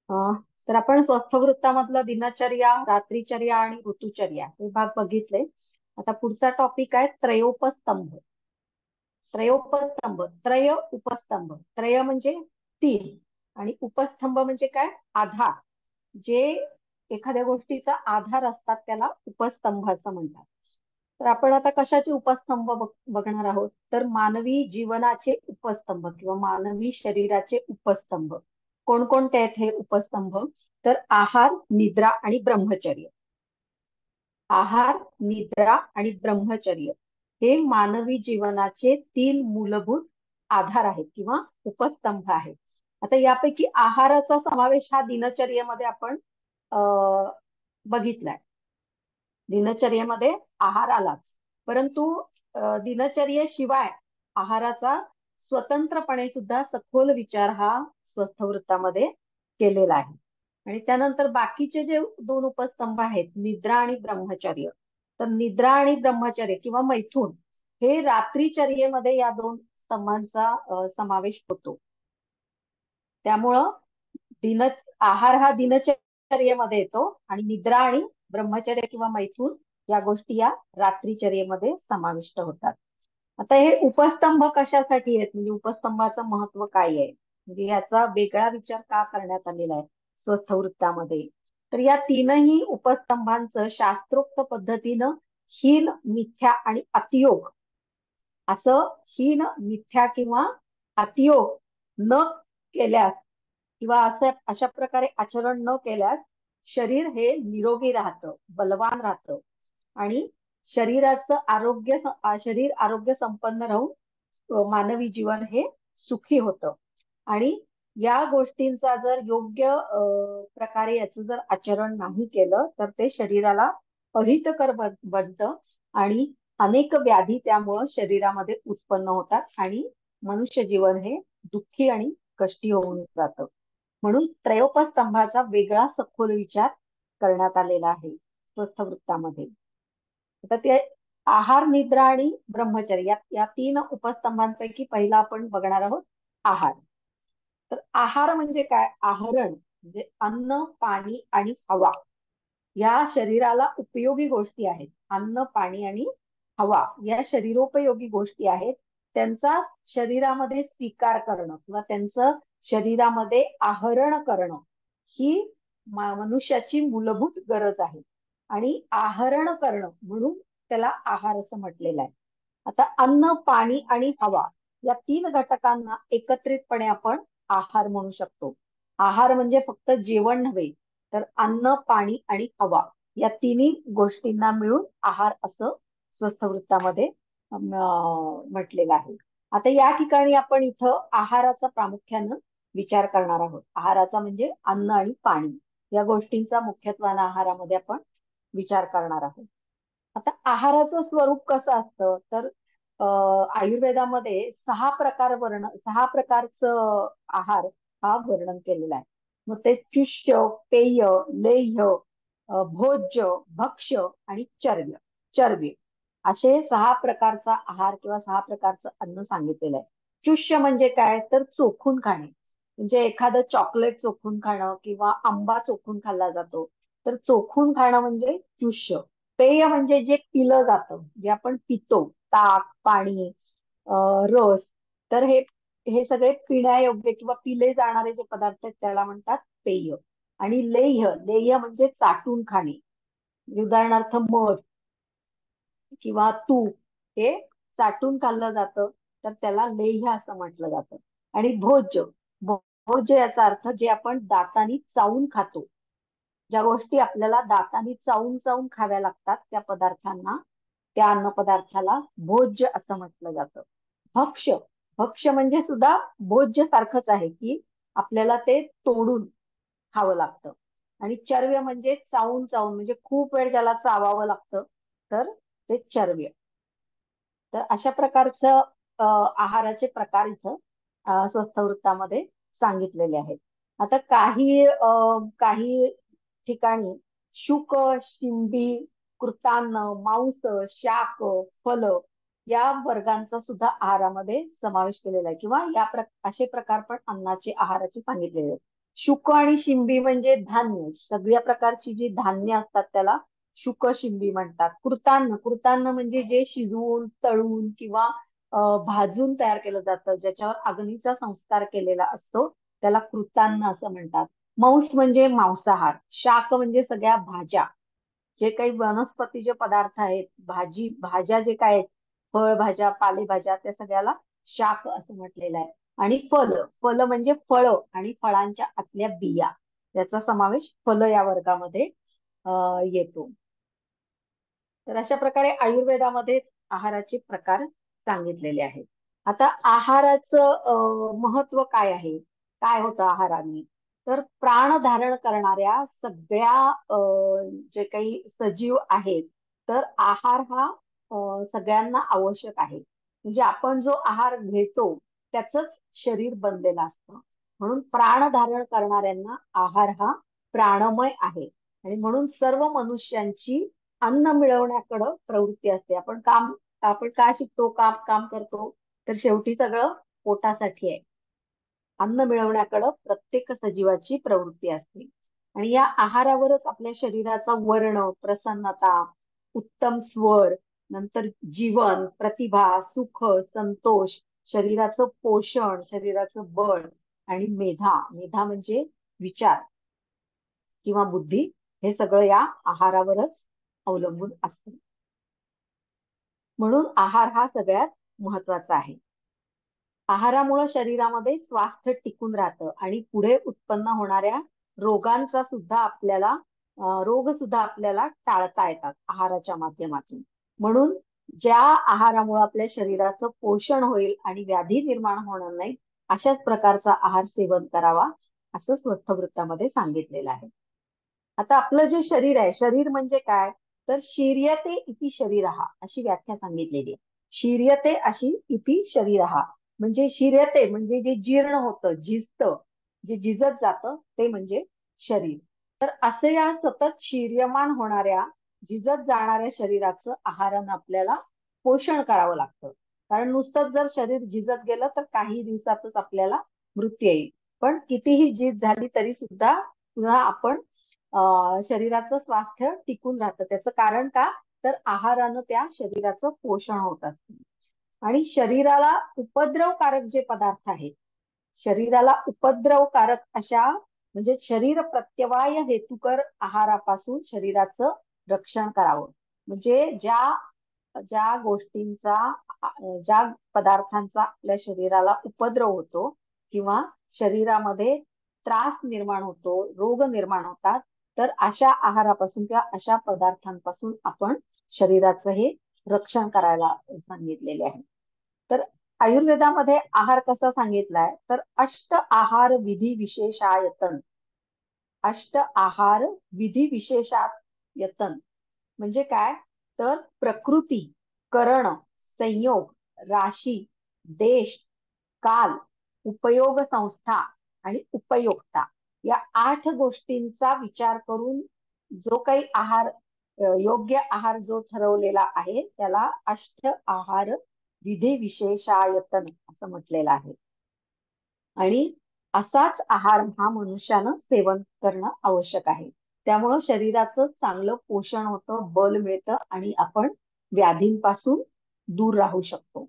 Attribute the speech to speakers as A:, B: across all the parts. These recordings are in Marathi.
A: हा. तर आपण स्वस्थवृत्तामधलं दिनचर्या, रात्रीचर्या आणि ऋतुचर्या हे भाग बघितले. आता पुढचा टॉपिक आहे त्रयोपस्तंभ. त्रयोपस्तंभ, त्रय उपस्तंभ. त्रय म्हणजे तीन आणि उपस्तंभ म्हणजे काय? आधार. जे एखाद्या गोष्टीचा आधार असतात त्याला उपस्तंभ असं म्हणतात. तर आपण आता कशाचे उपस्तंभ बघणार आहोत, तर मानवी जीवनाचे उपस्तंभ किंवा मानवी शरीराचे उपस्तंभ. कोणकोणते आहेत हे उपस्तंभ? तर आहार, निद्रा आणि ब्रह्मचर्य. आहार, निद्रा आणि ब्रह्मचर्य हे मानवी जीवनाचे तीन मूलभूत आधार आहेत किंवा उपस्तंभ आहेत. आता यापैकी आहाराचा समावेश हा दिनचर्येमध्ये आपण अं बघितलाय. दिनचर्येमध्ये आहार आलाच, परंतु दिनचर्येशिवाय आहाराचा स्वतंत्रपणे सुद्धा सखोल विचार हा स्वस्थवृत्तामध्ये केलेला आहे. आणि त्यानंतर बाकीचे जे दोन उपस्तंभ आहेत, निद्रा आणि ब्रह्मचर्य. तर निद्रा आणि ब्रह्मचर्य किंवा मैथून हे रात्रीचर्येमध्ये या दोन स्तंभांचा समावेश होतो. त्यामुळं दिन आहार हा दिनचर्येमध्ये येतो आणि निद्रा आणि ब्रह्मचर्य किंवा मैथून या गोष्टी या रात्रीचर्येमध्ये समाविष्ट होतात. आता हे उपस्तंभ कशासाठी आहेत, म्हणजे उपस्तंभाचं महत्व काय आहे, म्हणजे याचा वेगळा विचार का करण्यात आलेला आहे स्वस्थवृत्तामध्ये? तर या तीनही उपस्तंभांचं शास्त्रोक्त पद्धतीनं हीन, मिथ्या आणि अतियोग असं हीन, मिथ्या किंवा अतियोग न केल्यास किंवा असं अशा प्रकारे आचरण न केल्यास शरीर हे निरोगी राहतं, बलवान राहतं आणि शरीराचं आरोग्य शरीर आरोग्य संपन्न राहून मानवी जीवन हे सुखी होतं. आणि या गोष्टींचा जर योग्य प्रकारे याचं जर आचरण नाही केलं तर ते शरीराला अहितकर बनतं आणि अनेक व्याधी त्यामुळं शरीरामध्ये उत्पन्न होतात आणि मनुष्य जीवन हे दुःखी आणि कष्टी होऊन जातं. म्हणून त्रयोपस्तंभाचा वेगळा सखोल विचार करण्यात आलेला आहे स्वस्थवृत्तामध्ये. आता ते आहार, निद्रा आणि ब्रह्मचर्य या तीन उपस्तंभांपैकी पहिला आपण बघणार आहोत आहार. तर आहार म्हणजे काय? आहरण म्हणजे अन्न, पाणी आणि हवा या शरीराला उपयोगी गोष्टी आहेत. अन्न, पाणी आणि हवा या शरीरोपयोगी गोष्टी आहेत. त्यांचा शरीरामध्ये स्वीकार करणं किंवा त्यांचं शरीरामध्ये आहरण करणं ही मनुष्याची मूलभूत गरज आहे आणि आहरण करणं म्हणून त्याला आहार असं म्हटलेलं आहे. आता अन्न, पाणी आणि हवा या तीन घटकांना एकत्रितपणे आपण आहार म्हणू शकतो. आहार म्हणजे फक्त जेवण नव्हे, तर अन्न, पाणी आणि हवा या तिन्ही गोष्टींना मिळून आहार असं स्वस्थवृत्तामध्ये म्हटलेलं आहे. आता या ठिकाणी आपण इथं आहाराचा प्रामुख्यानं विचार करणार आहोत. आहाराचा म्हणजे अन्न आणि पाणी या गोष्टींचा मुख्यत्वानं आहारामध्ये आपण विचार करणार आहोत. आता आहाराचं स्वरूप कसं असतं, तर आयुर्वेदामध्ये सहा प्रकारचं आहार हा वर्णन केलेला आहे. मग ते चुष्य, पेय, लेह्य, भोज्य, भक्ष्य आणि चर्व्य असे सहा प्रकारचा आहार किंवा सहा प्रकारचं अन्न सांगितलेलं आहे. चुष्य म्हणजे काय? तर चोखून खाणे. म्हणजे एखादं चॉकलेट चोखून खाणं किंवा आंबा चोखून खाल्ला जातो, तर चोखून खाणं म्हणजे चुष्य. पेय म्हणजे जे पिलं जातं, जे आपण पितो, ताक, पाणी, रस. तर हे हे सगळे पिण्यायोग्य किंवा पिले जाणारे जे पदार्थ आहेत त्याला म्हणतात पेय. आणि लेह्य म्हणजे चाटून खाणे. उदाहरणार्थ मध किंवा तूप हे चाटून खाल्लं जातं, तर त्याला लेह्य असं म्हटलं जातं. आणि भोज्य याचा अर्थ जे आपण दातानी चावून खातो. ज्या गोष्टी आपल्याला दातानी चावून चावून खाव्या लागतात त्या पदार्थांना, त्या अन्न पदार्थाला भोज्य असं म्हटलं जातं. भक्ष्य भक्ष्य म्हणजे सुद्धा भोज्य सारखंच आहे की आपल्याला ते तोडून खावं लागतं. आणि चर्व्य म्हणजे चावून चावून म्हणजे खूप वेळ ज्याला चावावं लागतं, तर ते चर्व्य. तर अशा प्रकारचं आहाराचे प्रकार इथं स्वस्थवृत्तामध्ये सांगितलेले आहेत. आता काही ठिकाणी शुक, शिंबी, कृतान्न, मांस, शाक, फल या वर्गांचा सुद्धा आहारामध्ये समावेश केलेला आहे, किंवा असे प्रकार पण अन्नाचे आहाराचे सांगितलेले आहेत. शुक आणि शिंबी म्हणजे धान्य, सगळ्या प्रकारची जी धान्य असतात त्याला शुक शिंबी म्हणतात. कृतान्न, कृतान्न म्हणजे जे शिजवून तळून किंवा भाजून तयार केलं जातं, ज्याच्यावर अग्नीचा संस्कार केलेला असतो, त्याला कृतान्न असं म्हणतात. मांस म्हणजे मांसाहार. शाक म्हणजे सगळ्या भाज्या, जे काही वनस्पतीचे पदार्थ आहेत, भाज्या जे काय आहेत, फळभाज्या पालेभाज्या, त्या सगळ्याला शाक असं म्हटलेलं आहे. आणि फल म्हणजे फळं आणि फळांच्या आतल्या बिया, याचा समावेश फल या वर्गामध्ये येतो. तर अशा प्रकारे आयुर्वेदामध्ये आहाराचे प्रकार सांगितलेले आहेत. आता आहाराचं महत्व काय आहे, काय होतं आहाराने, तर प्राण धारण करणाऱ्या सगळ्या जे काही सजीव आहेत, तर आहार हा सगळ्यांना आवश्यक आहे. म्हणजे आपण जो आहार घेतो त्याचंच शरीर बनलेलं असतं. म्हणून प्राण धारण करणाऱ्यांना आहार हा प्राणमय आहे. आणि म्हणून सर्व मनुष्यांची अन्न मिळवण्याकडं प्रवृत्ती असते. आपण का शिकतो, काम काम करतो, तर शेवटी सगळं पोटासाठी आहे. अन्न मिळवण्याकडं प्रत्येक सजीवाची प्रवृत्ती असते. आणि या आहारावरच आपल्या शरीराचा वर्ण, प्रसन्नता, उत्तम स्वर, नंतर जीवन, प्रतिभा, सुख, संतोष, शरीराचं पोषण, शरीराचं बळ आणि मेधा, मेधा म्हणजे विचार किंवा बुद्धी, हे सगळं या आहारावरच अवलंबून असते. म्हणून आहार हा सगळ्यात महत्वाचा आहे. आहारामुळे शरीरामध्ये स्वास्थ्य टिकून राहतं आणि पुढे उत्पन्न होणाऱ्या रोगांचा सुद्धा आपल्याला रोग सुद्धा आपल्याला टाळता येतात आहाराच्या माध्यमातून. म्हणून ज्या आहारामुळे आपल्या शरीराचं पोषण होईल आणि व्याधी निर्माण होणार नाही, अशाच प्रकारचा आहार सेवन करावा, असं स्वस्थ वृत्तामध्ये सांगितलेलं आहे. आता आपलं जे शरीर आहे, शरीर म्हणजे काय, तर शीर्यते इति शरीरः अशी व्याख्या सांगितलेली आहे. शीर्यते अशी इति शरीरः म्हणजे शीर्यते म्हणजे जे जीर्ण होतं, झिजतं, जे झिजत जातं ते म्हणजे शरीर. तर असे या सतत शीर्यमान होणाऱ्या, झिजत जाणाऱ्या शरीराचं आहारानं आपल्याला पोषण करावं लागतं. कारण नुसतंच जर शरीर झिजत गेलं तर काही दिवसातच आपल्याला मृत्यू येईल. पण कितीही झीज झाली तरी सुद्धा पुन्हा आपण शरीराचं स्वास्थ्य टिकून राहतं. त्याचं कारण का, तर आहारानं त्या शरीराचं पोषण होत असतं. आणि शरीराला उपद्रवकारक जे पदार्थ आहेत, शरीराला उपद्रवकारक अशा म्हणजे शरीर प्रत्यवाय हेतुकर आहारापासून शरीराचं रक्षण करावं. म्हणजे ज्या गोष्टींचा ज्या पदार्थांचा आपल्या शरीराला उपद्रव होतो किंवा शरीरामध्ये त्रास निर्माण होतो, रोग निर्माण होतात, तर अशा आहारापासून किंवा अशा पदार्थांपासून आपण शरीराचं हे रक्षण करायला सांगितलेले आहे. तर आयुर्वेदामध्ये आहार कसा सांगितलाय, तर अष्ट आहार विधी विशेषायतन. अष्ट आहार विधी विशेषायतन म्हणजे काय, तर प्रकृती, करण, संयोग, राशी, देश, काल, उपयोग संस्था आणि उपयोक्ता, या 8 गोष्टींचा विचार करून जो काही आहार योग्य आहार जो ठरवलेला आहे, त्याला अष्ट आहार विधी विशेषायतन असं म्हटलेलं आहे. आणि असाच आहार हा मनुष्यानं सेवन करणं आवश्यक आहे. त्यामुळं शरीराचं चांगलं पोषण होतं, बल मिळतं आणि आपण व्याधींपासून दूर राहू शकतो.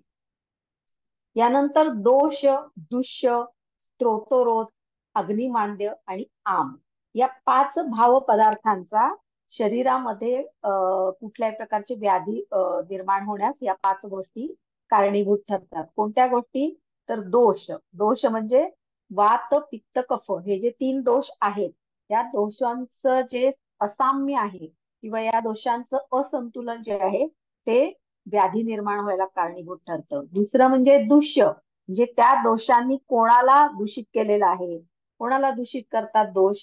A: यानंतर दोष, दुष्य, स्तोत्ररोध, अग्निमांद्य आणि आम, या 5 भाव पदार्थांचा शरीरामध्ये कुठल्याही प्रकारची व्याधी निर्माण होण्यास या 5 गोष्टी कारणीभूत ठरतात. कोणत्या गोष्टी, तर दोष, दोष म्हणजे वात, पित्त, कफ, हे जे 3 दोष आहेत, या दोषांचं जे असाम्य आहे किंवा या दोषांचं असंतुलन जे आहे, ते व्याधी निर्माण व्हायला कारणीभूत ठरतं. दुसरं म्हणजे दूष्य, म्हणजे त्या दोषांनी कोणाला दूषित केलेलं आहे. कोणाला दूषित करतात दोष,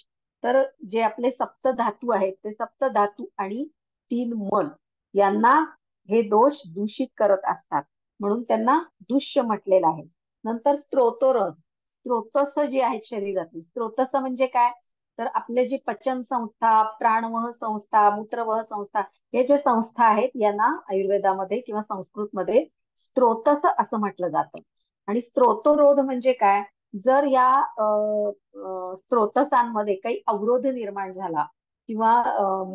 A: तर जे आपले सप्त धातू आहेत, ते सप्त धातू आणि 3 मन यांना हे दोष दूषित करत असतात, म्हणून त्यांना दुष्य म्हटलेलं आहे. नंतर स्त्रोतोरस, स्त्रोतस जे आहेत शरीरातली, स्त्रोतस म्हणजे काय, तर आपले जे पचन संस्था, प्राणवह संस्था, मूत्रवह संस्था, हे जे संस्था आहेत, यांना आयुर्वेदामध्ये किंवा संस्कृतमध्ये स्त्रोतस असं म्हटलं जातं. आणि स्त्रोतोरोध म्हणजे काय? जर या स्त्रोतसांमध्ये काही अवरोध निर्माण झाला किंवा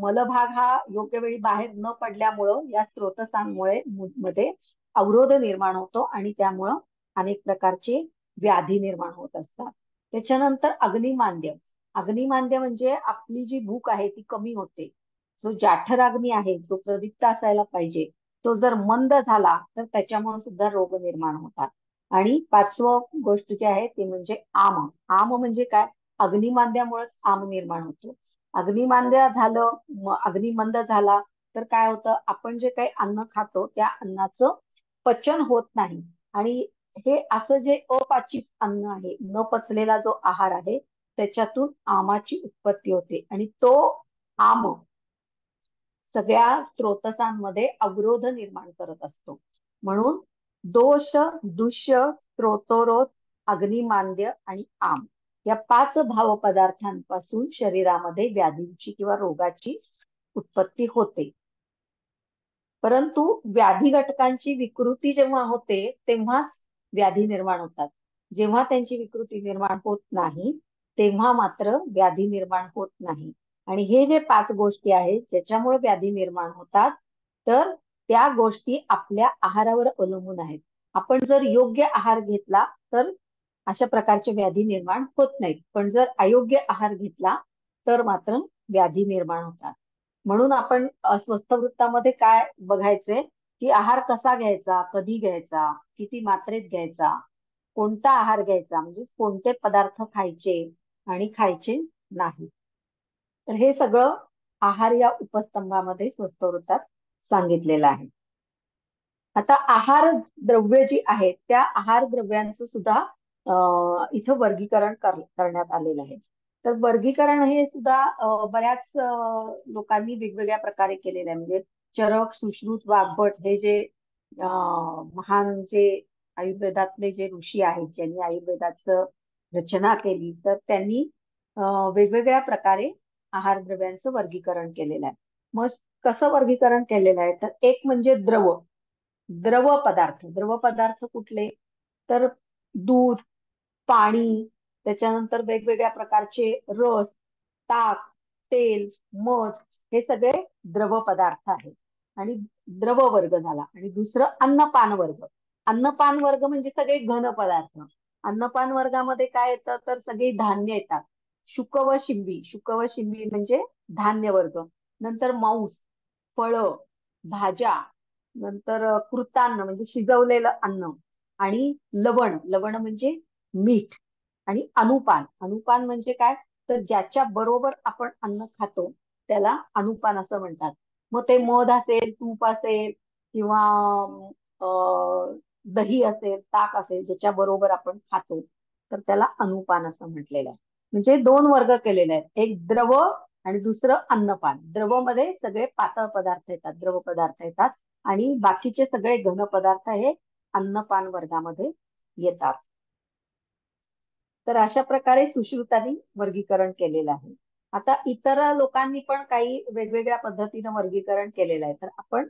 A: मलभाग हा योग्य वेळी बाहेर न पडल्यामुळं या स्त्रोतसांमुळे मध्ये अवरोध निर्माण होतो आणि त्यामुळं अनेक प्रकारचे व्याधी निर्माण होत असतात. त्याच्यानंतर अग्निमांद्य. अग्निमांद्य म्हणजे आपली जी भूक आहे ती कमी होते. जो जाठराग्नी आहे, जो प्रदीप्त असायला पाहिजे, तो जर मंद झाला तर त्याच्यामुळे सुद्धा रोग निर्माण होतात. आणि पाचवं गोष्ट जी आहे ते म्हणजे आम. आम म्हणजे काय? अग्निमांद्यामुळेच आम निर्माण होतो. अग्निमांद्य झालं, अग्निमंद झाला तर काय होतं? आपण जे काही अन्न खातो त्या अन्नाचं पचन होत नाही. आणि हे असं जे अपाचित अन्न आहे, न पचलेला जो आहार आहे, त्याच्यातून आमाची उत्पत्ती होते आणि तो आम सगळ्या स्त्रोतसांमध्ये अवरोध निर्माण करत असतो. म्हणून दोष, दुष्य, स्त्रोतोरोध, अग्निमांद्य आणि आम या 5 भाव पदार्थांपासून शरीरामध्ये व्याधींची किंवा रोगाची उत्पत्ती होते. परंतु व्याधी घटकांची विकृती जेव्हा होते तेव्हाच व्याधी निर्माण होतात. जेव्हा त्यांची विकृती निर्माण होत नाही तेव्हा मात्र व्याधी निर्माण होत नाही. आणि हे जे 5 गोष्टी आहेत ज्याच्यामुळे व्याधी निर्माण होतात, तर त्या गोष्टी आपल्या आहारावर अवलंबून आहेत. आपण जर योग्य आहार घेतला तर अशा प्रकारचे व्याधी निर्माण होत नाहीत. पण जर अयोग्य आहार घेतला तर मात्र व्याधी निर्माण होतात. म्हणून आपण अस्वस्थ वृत्तामध्ये काय बघायचंय, की आहार कसा घ्यायचा, कधी घ्यायचा, किती मात्रेत घ्यायचा, कोणता आहार घ्यायचा, म्हणजे कोणते पदार्थ खायचे आणि खायचे नाही. तर हे सगळं आहार या उपस्तंभामध्ये स्वस्थ वृत्तात सांगितलेलं आहे. आता आहार द्रव्य जी आहेत त्या आहार द्रव्यांचं सुद्धा इथं वर्गीकरण करण्यात आलेलं आहे. तर वर्गीकरण हे सुद्धा बऱ्याच लोकांनी वेगवेगळ्या प्रकारे केलेलं आहे. म्हणजे चरक, सुश्रुत, वाग्भट हे जे महान जे आयुर्वेदातले जे ऋषी आहेत ज्यांनी आयुर्वेदाचं रचना केली, तर त्यांनी वेगवेगळ्या प्रकारे आहार द्रव्यांचं वर्गीकरण केलेलं आहे. मग कसं वर्गीकरण केलेलं आहे? तर एक म्हणजे द्रव. द्रव पदार्थ कुठले? तर दूध, पाणी, त्याच्यानंतर वेगवेगळ्या प्रकारचे रस, ताक, तेल, मध हे सगळे द्रव पदार्थ आहेत. आणि द्रव वर्ग झाला. आणि दुसरं अन्नपान वर्ग. अन्नपान वर्ग म्हणजे सगळे घन पदार्थ. अन्नपान वर्गामध्ये काय येतं? तर सगळी धान्य येतात. शुक व शिंबी. शुक व शिंबी म्हणजे धान्य वर्ग. नंतर मांस, फळं, भाज्या, नंतर कृतान्न म्हणजे शिजवलेलं अन्न, आणि लवण. लवण म्हणजे मीठ. आणि अनुपान. अनुपान म्हणजे काय? तर ज्याच्या बरोबर आपण अन्न खातो त्याला अनुपान असं म्हणतात. मग ते मध असेल, तूप असेल किंवा दही असेल, ताक असेल, ज्याच्या बरोबर आपण खातो तर त्याला अनुपान असं म्हटलेलं आहे. म्हणजे 2 वर्ग केलेले आहेत. एक द्रव आणि दुसरं अन्नपान. द्रव मध्ये सगळे पातळ पदार्थ येतात, द्रव पदार्थ येतात, आणि बाकीचे सगळे घन पदार्थ हे अन्नपान वर्गामध्ये येतात. तर अशा प्रकारे सुश्रुतांनी वर्गीकरण केलेलं आहे. आता इतर लोकांनी पण काही वेगवेगळ्या पद्धतीनं वर्गीकरण केलेलं आहे. तर आपण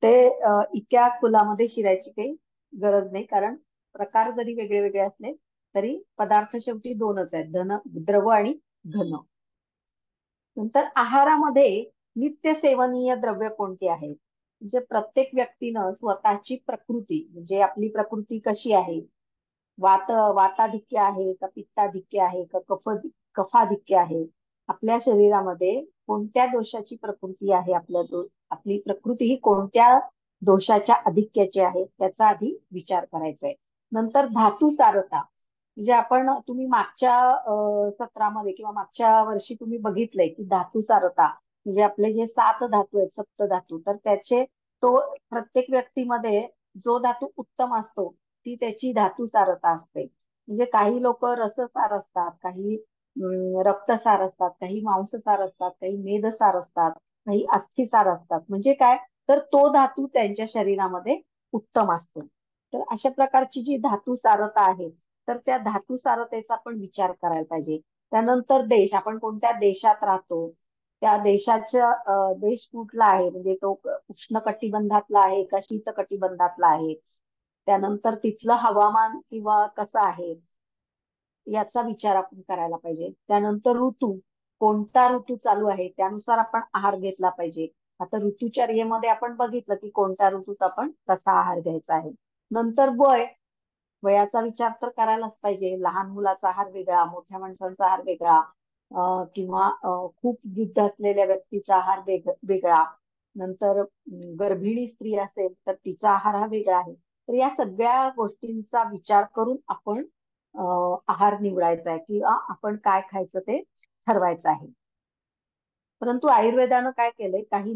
A: ते इतक्या खोलामध्ये शिरायची काही गरज नाही, कारण प्रकार जरी वेगळे वेगळे असले तरी पदार्थ शेवटी 2च आहेत, द्रव आणि घन. नंतर आहारामध्ये नित्य सेवनीय द्रव्य कोणती आहेत? म्हणजे प्रत्येक व्यक्तीनं स्वतःची प्रकृती, म्हणजे आपली प्रकृती कशी आहे, वाताधिक्य आहे का, पित्ताधिक्य आहे का, कफाधिक्य आहे, आपल्या शरीरामध्ये कोणत्या दोषाची प्रकृती आहे, आपली प्रकृती ही कोणत्या दोषाच्या अधिक्याची आहे त्याचा आधी विचार करायचा आहे. नंतर धातू सारता. म्हणजे तुम्ही मागच्या सत्रामध्ये किंवा मागच्या वर्षी तुम्ही बघितलंय की धातू सारता म्हणजे आपले जे 7 धातू आहेत, सप्त धातू, तर तो प्रत्येक व्यक्तीमध्ये जो धातू उत्तम असतो ती त्याची धातुसारता असते. म्हणजे काही लोक रससार असतात, काही रक्तसार असतात, काही मांससार असतात, काही मेदसार असतात, काही अस्थिसार असतात. म्हणजे काय? तर तो धातू त्यांच्या शरीरामध्ये उत्तम असतो. तर अशा प्रकारची जी धातुसारता आहे तर त्या धातुसारतेचा आपण विचार करायला पाहिजे. त्यानंतर देश, आपण कोणत्या देशात राहतो, त्या देशाचा देश कुठला आहे, म्हणजे तो उष्ण कटिबंधातला आहे का शीत कटिबंधातला आहे, त्यानंतर तिथलं हवामान किंवा कसं आहे याचा विचार आपण करायला पाहिजे. त्यानंतर ऋतू, कोणता ऋतू चालू आहे त्यानुसार आपण आहार घेतला पाहिजे. आता ऋतुचर्येमध्ये आपण बघितलं की कोणत्या ऋतूत आपण कसा आहार घ्यायचा आहे. नंतर वयाचा विचार तर करायलाच पाहिजे. लहान मुलाचा आहार वेगळा, मोठ्या माणसांचा आहार वेगळा, किंवा खूप वृद्ध असलेल्या व्यक्तीचा आहार वेगळा. नंतर गर्भिणी स्त्री असेल तर तिचा आहार हा वेगळा आहे. तर या सगळ्या गोष्टींचा विचार करून आपण आहार निवडायचा आहे किंवा आपण काय खायचं ते ठरवायचं आहे. परंतु आयुर्वेदानं काय केलंय, काही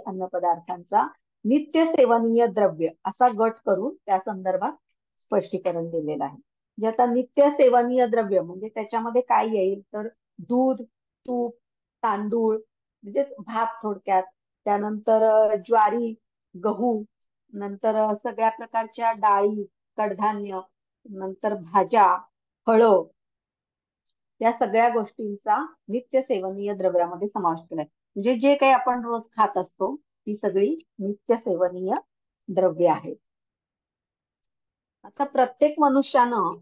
A: अन्नपदार्थांचा नित्य सेवनीय द्रव्य असा गट करून त्या संदर्भात स्पष्टीकरण दिलेलं आहे. म्हणजे आता नित्य सेवनीय द्रव्य म्हणजे त्याच्यामध्ये काय येईल तर दूध, तूप, तांदूळ म्हणजेच भात थोडक्यात, त्यानंतर ज्वारी, गहू, नंतर सगळ्या प्रकारच्या डाळी, कडधान्य, नंतर भाज्या, फळं, या सगळ्या गोष्टींचा नित्य सेवनीय द्रव्यामध्ये समावेश केलाय. म्हणजे जे काही आपण रोज खात असतो ती सगळी नित्य सेवनीय द्रव्य आहेत. आता प्रत्येक मनुष्यानं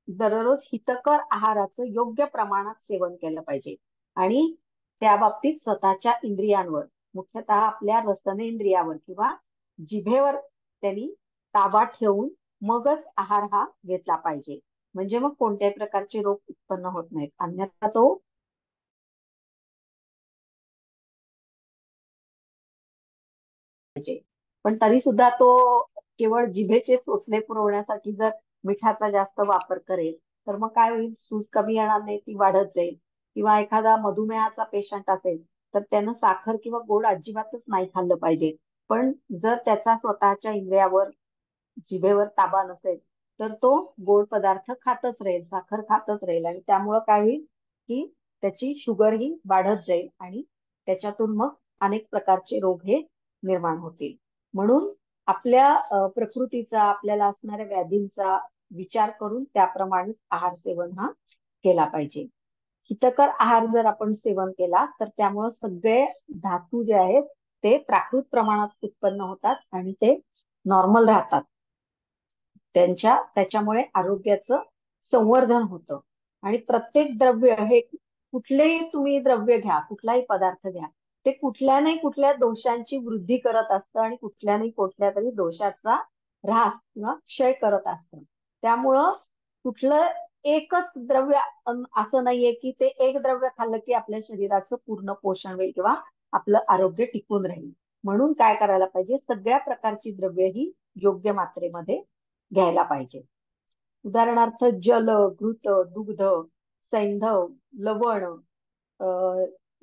A: दररोज हितकर आहाराचं योग्य प्रमाणात सेवन केलं पाहिजे आणि त्या बाबतीत स्वतःच्या इंद्रियांवर, मुख्यतः आपल्या रसनेंद्रियावर किंवा जिभेवर त्यांनी ताबा ठेवून मगच आहार हा घेतला पाहिजे. म्हणजे मग कोणत्याही प्रकारचे रोग उत्पन्न होत नाहीत. अन्यथा तो पाहिजे. पण तरी सुद्धा तो केवळ जिभेचे चोचले पुरवण्यासाठी जर मिठाचा जास्त वापर करेल तर मग काय होईल, सूज कमी येणार नाही, ती वाढत जाईल. किंवा एखादा मधुमेहाचा पेशंट असेल तर त्यानं साखर किंवा गोड अजिबातच नाही खाल्लं पाहिजे. पण जर त्याचा स्वतःच्या इंद्रियावर, जिभेवर ताबा नसेल तर तो गोड पदार्थ खातच राहील, साखर खातच राहील आणि त्यामुळं काय होईल की त्याची शुगर ही वाढत जाईल आणि त्याच्यातून मग अनेक प्रकारचे रोग हे निर्माण होतील. म्हणून आपल्या प्रकृतीचा, आपल्याला असणाऱ्या व्याधींचा विचार करून त्याप्रमाणेच आहार सेवन हा केला पाहिजे. हितकर आहार जर आपण सेवन केला तर त्यामुळे सगळे धातू जे आहेत ते प्राकृत प्रमाणात उत्पन्न होतात आणि ते नॉर्मल राहतात. त्याच्यामुळे आरोग्याचं संवर्धन होतं. आणि प्रत्येक द्रव्य हे, कुठलेही तुम्ही द्रव्य घ्या, कुठलाही पदार्थ घ्या, ते कुठल्या नाही कुठल्या दोषांची वृद्धी करत असतं आणि कुठल्या नाही कुठल्या तरी दोषाचा ऱ्हास किंवा क्षय करत असतं. त्यामुळं कुठलं एकच द्रव्य असं नाहीये की ते एक द्रव्य खाल्लं की आपल्या शरीराचं पूर्ण पोषण होईल किंवा आपलं आरोग्य टिकून राहील. म्हणून काय करायला पाहिजे, सगळ्या प्रकारची द्रव्य ही योग्य मात्रेमध्ये घ्यायला पाहिजे. उदाहरणार्थ जल, घृत, दुग्ध, सैंधव, लवण,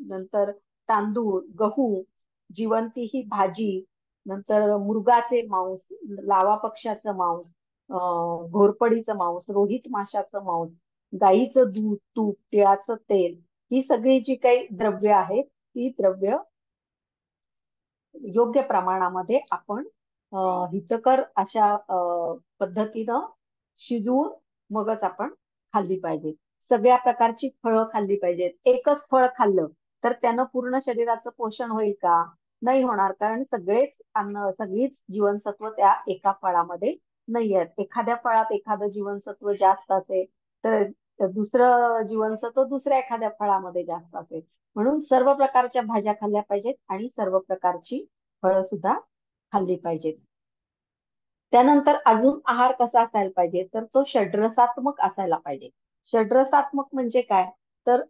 A: नंतर तांदूळ, गहू, जिवंती ही भाजी, नंतर मुर्गाचे मांस, लावा पक्ष्याचं मांस, घोरपडीचं मांस, रोहित माशाचं मांस, गाईचं दूध, तूप, तिळाचं तेल, ही सगळी जी काही द्रव्य आहेत ती द्रव्य योग्य प्रमाणामध्ये आपण हितकर अशा पद्धतीनं शिजवून मगच आपण खाल्ली पाहिजे. सगळ्या प्रकारची फळं खाल्ली पाहिजेत. एकच फळ खाल्लं तर त्यानं पूर्ण शरीराचं पोषण होईल का? नाही होणार, कारण सगळीच जीवनसत्व त्या एका फळामध्ये नाही आहेत. एखाद्या फळात एखादं जीवनसत्व जास्त असेल तर दुसरं जीवनसत्व दुसऱ्या एखाद्या फळामध्ये जास्त असेल. म्हणून सर्व प्रकारच्या भाज्या खाल्ल्या पाहिजेत आणि सर्व प्रकारची फळं सुद्धा खाल्ली पाहिजेत. त्यानंतर अजून आहार कसा असायला पाहिजे तर तो षड्रसात्मक असायला पाहिजे. षड्रसात्मक म्हणजे काय तर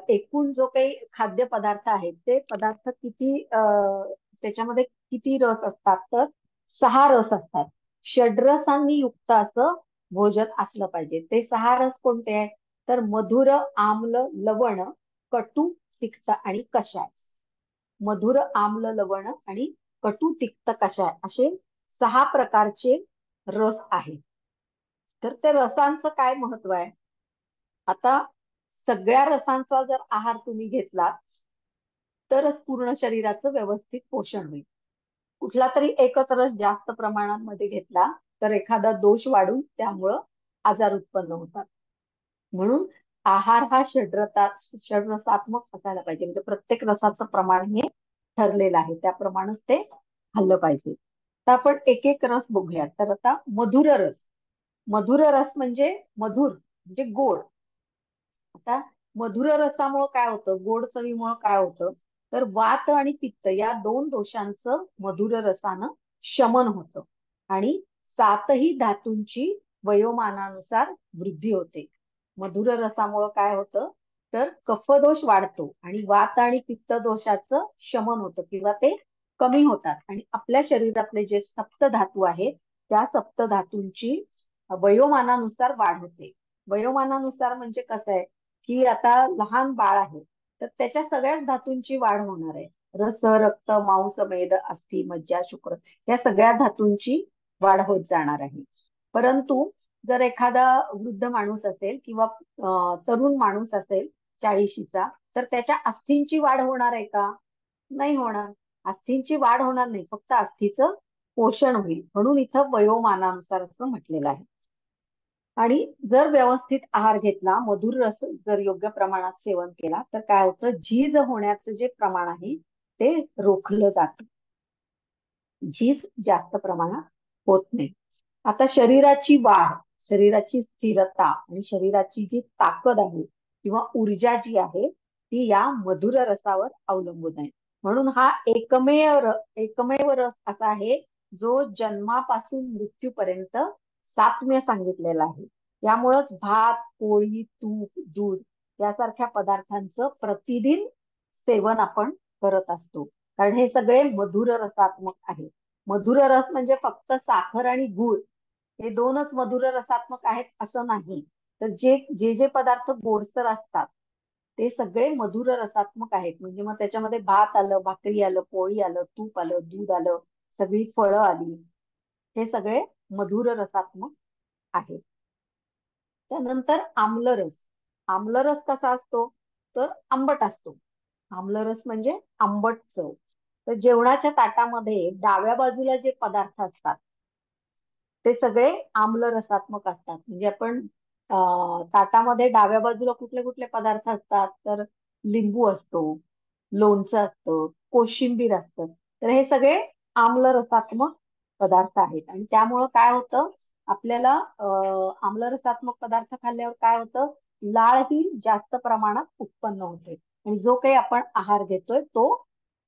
A: एकूण जो काही खाद्य पदार्थ आहेत ते पदार्थ त्याच्यामध्ये किती रस असतात तर 6 रस असतात. षड्रसांनी युक्त असं भोजन असलं पाहिजे. ते 6 रस कोणते आहेत तर मधुर, आम्ल, लवण, कटू, तिक्त आणि कषाय. मधुर, आम्ल, लवण आणि कटू, तिक्त, कषाय असे 6 प्रकारचे रस आहेत. तर त्या रसांचं काय महत्व आहे, आता सगळ्या रसांचा जर आहार तुम्ही घेतला तरच पूर्ण शरीराचं व्यवस्थित पोषण होईल. कुठला तरी एकच रस जास्त प्रमाणामध्ये घेतला तर एखादा दोष वाढून त्यामुळं आजार उत्पन्न होतात. म्हणून आहार हा षड्रसात्मक असायला पाहिजे. म्हणजे प्रत्येक रसाचं प्रमाण हे ठरलेलं आहे, त्याप्रमाणेच ते खाल्लं पाहिजे. तर आपण एक एक रस बघूया. तर आता मधुर रस. मधुर रस म्हणजे मधुर म्हणजे गोड. आता मधुर रसामुळं काय होतं, गोड चवीमुळं काय होतं, तर वात आणि पित्त या दोन दोषांचं मधुर रसानं शमन होतं आणि सातही धातूंची वयोमानानुसार वृद्धी होते. मधुर रसामुळं काय होतं, तर कफदोष वाढतो आणि वात आणि पित्त दोषाचं शमन होतं किंवा ते कमी होतात आणि आपल्या शरीरातले जे सप्त धातू आहेत त्या सप्त धातूंची वयोमानानुसार वाढ होते. वयोमानानुसार म्हणजे कसं आहे, की आता लहान बाळ आहे तर त्याच्या सगळ्याच धातूंची वाढ होणार आहे. रस, रक्त, मांस, मेद, अस्थि, मज्जा, शुक्र या सगळ्या धातूंची वाढ होत जाणार आहे. परंतु जर एखादा वृद्ध माणूस असेल किंवा तरुण माणूस असेल 40शीचा, तर त्याच्या अस्थींची वाढ होणार आहे का? नाही होणार. अस्थींची वाढ होणार नाही, फक्त अस्थीचं पोषण होईल. म्हणून इथं वयोमानानुसार असं म्हटलेलं आहे. आणि जर व्यवस्थित आहार घेतला, मधुर रस जर योग्य प्रमाणात सेवन केला, तर काय होतं, झीज होण्याचं जे प्रमाण आहे ते रोखलं जातं. झीज जास्त प्रमाणात होत नाही. आता शरीराची वाढ, शरीराची स्थिरता आणि शरीराची जी ताकद आहे किंवा ऊर्जा जी आहे ती या मधुर रसावर अवलंबून आहे. म्हणून हा एकमेव रस असा आहे जो जन्मापासून मृत्यूपर्यंत साम्य सांगितलेला आहे. त्यामुळंच भात, पोळी, तूप, दूध यासारख्या पदार्थांचं प्रतिदिन सेवन आपण करत असतो. कारण हे सगळे मधुर रसात्मक आहे. मधुर रस म्हणजे फक्त साखर आणि गूळ हे दोनच मधुर रसात्मक आहेत असं नाही. तर जे जे जे पदार्थ गोडसर असतात ते सगळे मधुर रसात्मक आहेत. म्हणजे मग त्याच्यामध्ये भात आलं, भाकरी आलं, पोळी आलं, तूप आलं, दूध आलं, सगळी फळं आली, हे सगळे मधुर रसात्मक आहेत. त्यानंतर आम्लरस. आम्लरस कसा असतो, तर आंबट असतो. आम्लरस म्हणजे आंबट चव. तर जेवणाच्या ताटामध्ये डाव्या बाजूला जे पदार्थ असतात ते सगळे आम्ल रसात्मक असतात. म्हणजे आपण ताटामध्ये डाव्या बाजूला कुठले कुठले पदार्थ असतात, तर लिंबू असतो, लोणचं असतं, कोशिंबीर असतं. तर हे सगळे आम्ल रसात्मक पदार्थ आहेत आणि त्यामुळं काय होतं, आपल्याला आम्ल रसात्मक पदार्थ खाल्ल्यावर काय होतं, लाळ ही जास्त प्रमाणात उत्पन्न होते आणि जो काही आपण आहार घेतोय तो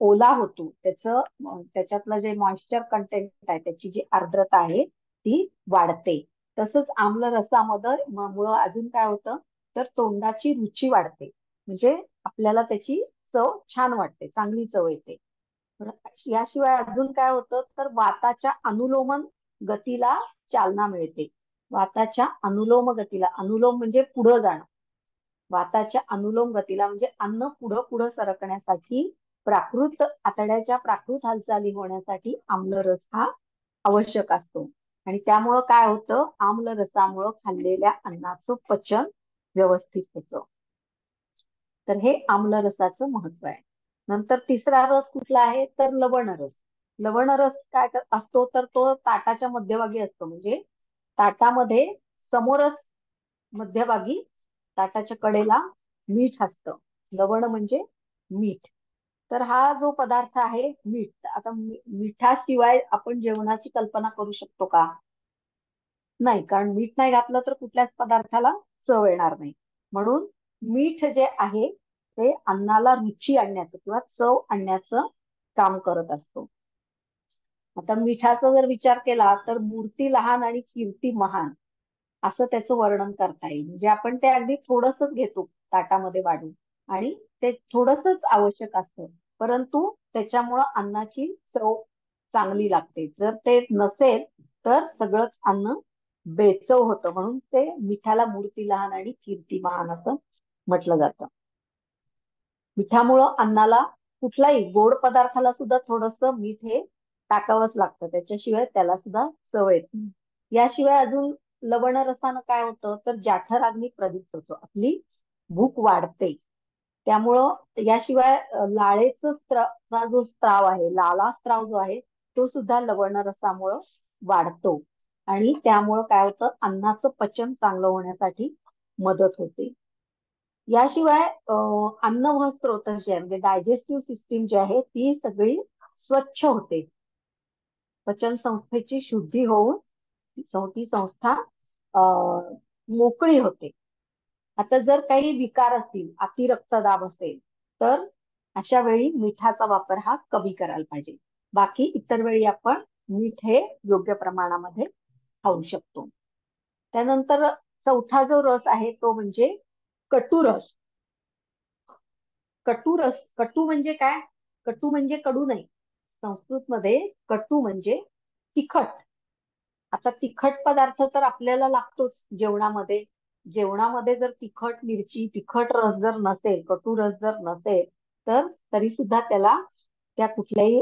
A: ओला होतो. त्याच्यातलं जे मॉइश्चर कंटेंट आहे, त्याची जी आर्द्रता आहे ती वाढते. तसंच आम्ल रसामध्ये मुळे अजून काय होतं, तर तोंडाची रुची वाढते. म्हणजे आपल्याला त्याची चव छान वाटते, चांगली चव येते. याशिवाय अजून काय होतं, तर वाताच्या अनुलोमन गतीला चालना मिळते. वाताच्या अनुलोम गतीला, अनुलोम म्हणजे पुढं जाणं, वाताच्या अनुलोम गतीला म्हणजे अन्न पुढं पुढं सरकण्यासाठी, आतड्याच्या प्राकृत हालचाली होण्यासाठी आम्लरस हा आवश्यक असतो. आणि त्यामुळं काय होतं, आम्ल रसामुळं खाल्लेल्या अन्नाचं पचन व्यवस्थित होतं. तर हे आम्ल रसाचं महत्व आहे. नंतर तिसरा रस कुठला आहे, तर लवण रस. लवण रस असतो, तर तो ताटाच्या मध्यभागी असतो. म्हणजे ताटामध्ये समोरच मध्यभागी ताटाच्या कडेला मीठ असतं. लवण म्हणजे मीठ. तर हा जो पदार्थ आहे मीठ, आता मिठाशिवाय आपण जेवणाची कल्पना करू शकतो का? नाही, कारण मीठ नाही घातलं तर कुठल्याच पदार्थाला चव येणार नाही. म्हणून मीठ जे आहे ते अन्नाला रुची आणण्याचं किंवा चव आणण्याचं काम करत असतो. आता मिठाचा जर विचार केला तर मूर्ती लहान आणि कीर्ती महान असं त्याचं वर्णन करता येईल. म्हणजे आपण ते अगदी थोडंसच घेतो ताटामध्ये वाढून आणि ते थोडंसच आवश्यक असतं, परंतु त्याच्यामुळं अन्नाची चव चांगली लागते. जर ते नसेल तर सगळंच अन्न बेचव होतं. म्हणून ते मिठाला मूर्ती लहान आणि कीर्ती महान असं म्हटलं जातं. मिठामुळं अन्नाला, कुठलाही गोड पदार्थाला सुद्धा थोडस मीठ हे टाकावंच लागतं, त्याच्याशिवाय त्याला सुद्धा चव येत नाही. याशिवाय अजून लवण रसानं काय होतं, तर जाठराग्नी प्रदीप्त होतो, आपली भूक वाढते. त्यामुळं याशिवाय चा जो स्त्राव आहे, लाला स्त्राव जो आहे तो सुद्धा लवण रसामुळं वाढतो आणि त्यामुळं काय होतं, अन्नाचं पचन चांगलं होण्यासाठी मदत होते. याशिवाय अन्नवह स्त्रोत जे आहे म्हणजे डायजेस्टिव्ह सिस्टीम जी आहे ती सगळी स्वच्छ होते. पचन संस्थेची शुद्धी होऊन ती संस्था मोकळी होते. आता जर काही विकार असतील, अति रक्तदाब असेल, तर अशा वेळी मिठाचा वापर हा कमी करायला पाहिजे. बाकी इतर वेळी आपण मीठ हे योग्य प्रमाणामध्ये खाऊ शकतो. त्यानंतर चौथा जो रस आहे तो म्हणजे कटुरस. कटू म्हणजे काय? कटू म्हणजे कडू नाही. संस्कृतमध्ये कटू म्हणजे तिखट. आता तिखट पदार्थ तर आपल्याला लागतोच जेवणामध्ये. जेवणामध्ये जर तिखट मिरची, तिखट रस जर नसेल, कटू रस जर नसेल, तर तरी सुद्धा त्या कुठल्याही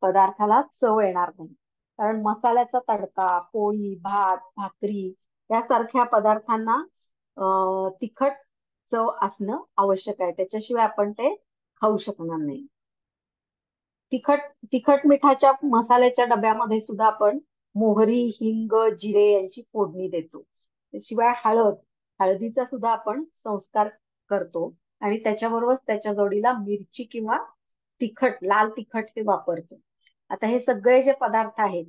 A: पदार्थाला चव येणार नाही. कारण मसाल्याचा तडका, पोळी, भात, भाकरी यासारख्या पदार्थांना तिखट चव असणं आवश्यक आहे. त्याच्याशिवाय आपण ते खाऊ शकणार नाही. तिखट तिखट मिठाच्या मसाल्याच्या डब्यामध्ये सुद्धा आपण मोहरी, हिंग, जिरे यांची फोडणी देतो. त्याशिवाय हळदीचा सुद्धा आपण संस्कार करतो आणि त्याच्याबरोबरच त्याच्या जोडीला मिरची किंवा लाल तिखट हे वापरतो. आता हे सगळे जे पदार्थ आहेत,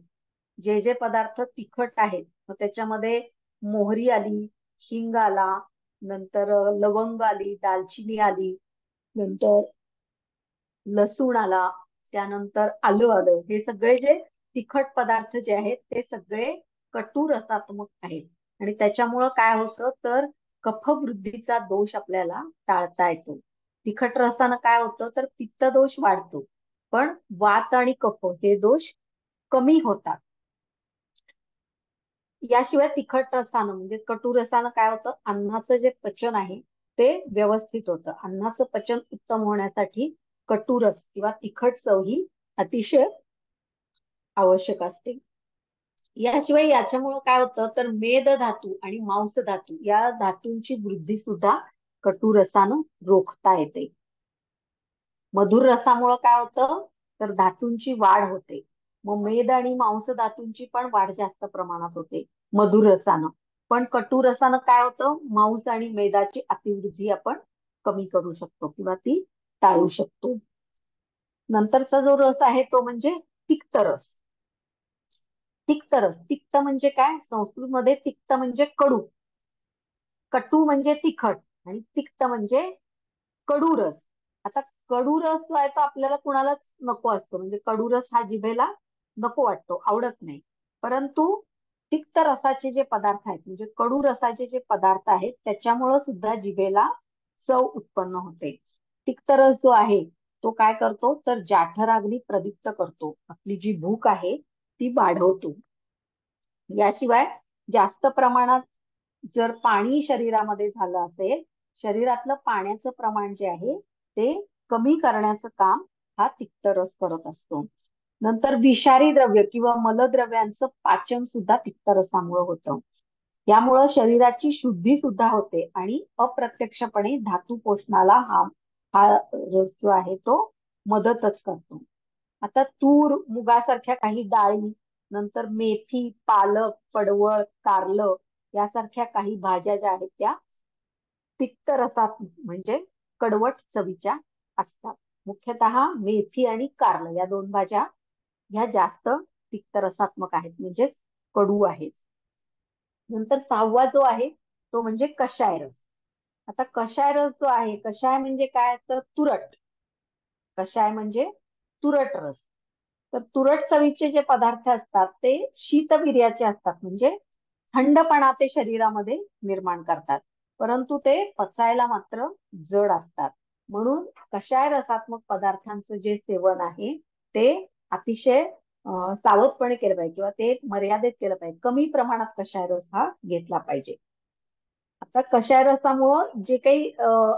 A: जे पदार्थ तिखट आहेत, मग त्याच्यामध्ये मोहरी आली, हिंग आला, नंतर लवंग आली, दालचिनी आली, नंतर लसूण आला, त्यानंतर आलं आलं. हे सगळे जे तिखट पदार्थ जे आहेत ते सगळे कटू रसात्मक आहेत आणि त्याच्यामुळं काय होतं तर कफवृद्धीचा दोष आपल्याला टाळता येतो. तिखट रसानं काय होतं तर पित्त दोष वाढतो, पण वात आणि कफ हे दोष कमी होतात. याशिवाय तिखट रसानं म्हणजे कटू रसानं काय होतं, अन्नाचं जे पचन आहे ते व्यवस्थित होतं. अन्नाचं पचन उत्तम होण्यासाठी कटुरस किंवा तिखट चव ही अतिशय आवश्यक असते. याशिवाय याच्यामुळं काय होतं तर मेद धातू आणि मांस धातू या धातूंची वृद्धी सुद्धा कटू रसानं रोखता येते. मधुर रसामुळं काय होतं तर धातूंची वाढ होते. मग मेद आणि मांस धातूंची पण वाढ जास्त प्रमाणात होते मधुर रसानं. पण कटू रसानं काय होतं, मांस आणि मेदाची अतिवृद्धी आपण कमी करू शकतो किंवा ती टाळू शकतो. नंतरचा जो रस आहे तो म्हणजे तिक्त रस. तिक्त म्हणजे काय? संस्कृतमध्ये तिक्त म्हणजे कडू, कटू म्हणजे तिखट आणि तिक्त म्हणजे कडू रस. आता कडू रस जो आहे तो आपल्याला कुणालाच नको असतो, म्हणजे कडू रस हा जिभेला नको वाटतो, आवडत नाही. परंतु तिक्त रसाचे जे पदार्थ आहेत म्हणजे कडू रसाचे जे पदार्थ आहेत त्याच्यामुळं सुद्धा जिभेला चव उत्पन्न होते. तिक्त रस जो आहे तो काय करतो तर जाठराग्नी प्रदीप्त करतो, आपली जी भूक आहे ती वाढवतो. याशिवाय जास्त प्रमाणात जर पाणी शरीरामध्ये झालं असेल, शरीरातलं पाण्याचं प्रमाण जे आहे ते कमी करण्याचं काम हा तिक्त रस करत असतो. नंतर विषारी द्रव्य किंवा मलद्रव्यांचं पाचन सुद्धा तिक्त रसामुळे होतं. यामुळं शरीराची शुद्धी सुद्धा होते आणि अप्रत्यक्षपणे धातू पोषणाला हा रस जो आहे तो मदतच करतो. आता तूर, मुगासारख्या काही डाळी, नंतर मेथी, पालक, पडवळ, कारलं यासारख्या काही भाज्या ज्या आहेत त्या तिक्त रसात म्हणजे कडवट चवीच्या असतात. मुख्यतः मेथी आणि कारलं या दोन भाज्या ह्या जास्त तिक्त रसात्मक आहेत, म्हणजेच कडू आहेत. नंतर सहावा जो आहे तो म्हणजे कषाय रस. आता कषाय रस जो आहे, कषाय म्हणजे काय तर तुरट. कषाय म्हणजे तुरट रस. तर तुरट चवीचे जे पदार्थ असतात ते शीतवीर्याचे असतात, म्हणजे थंडपणा ते शरीरामध्ये निर्माण करतात, परंतु ते पचायला मात्र जड असतात. म्हणून कषाय रसात्मक पदार्थांचं जे सेवन आहे ते अतिशय सावधपणे केलं पाहिजे किंवा ते मर्यादित केलं पाहिजे. कमी प्रमाणात कषाय रस हा घेतला पाहिजे. आता कषाय रसामुळं जे काही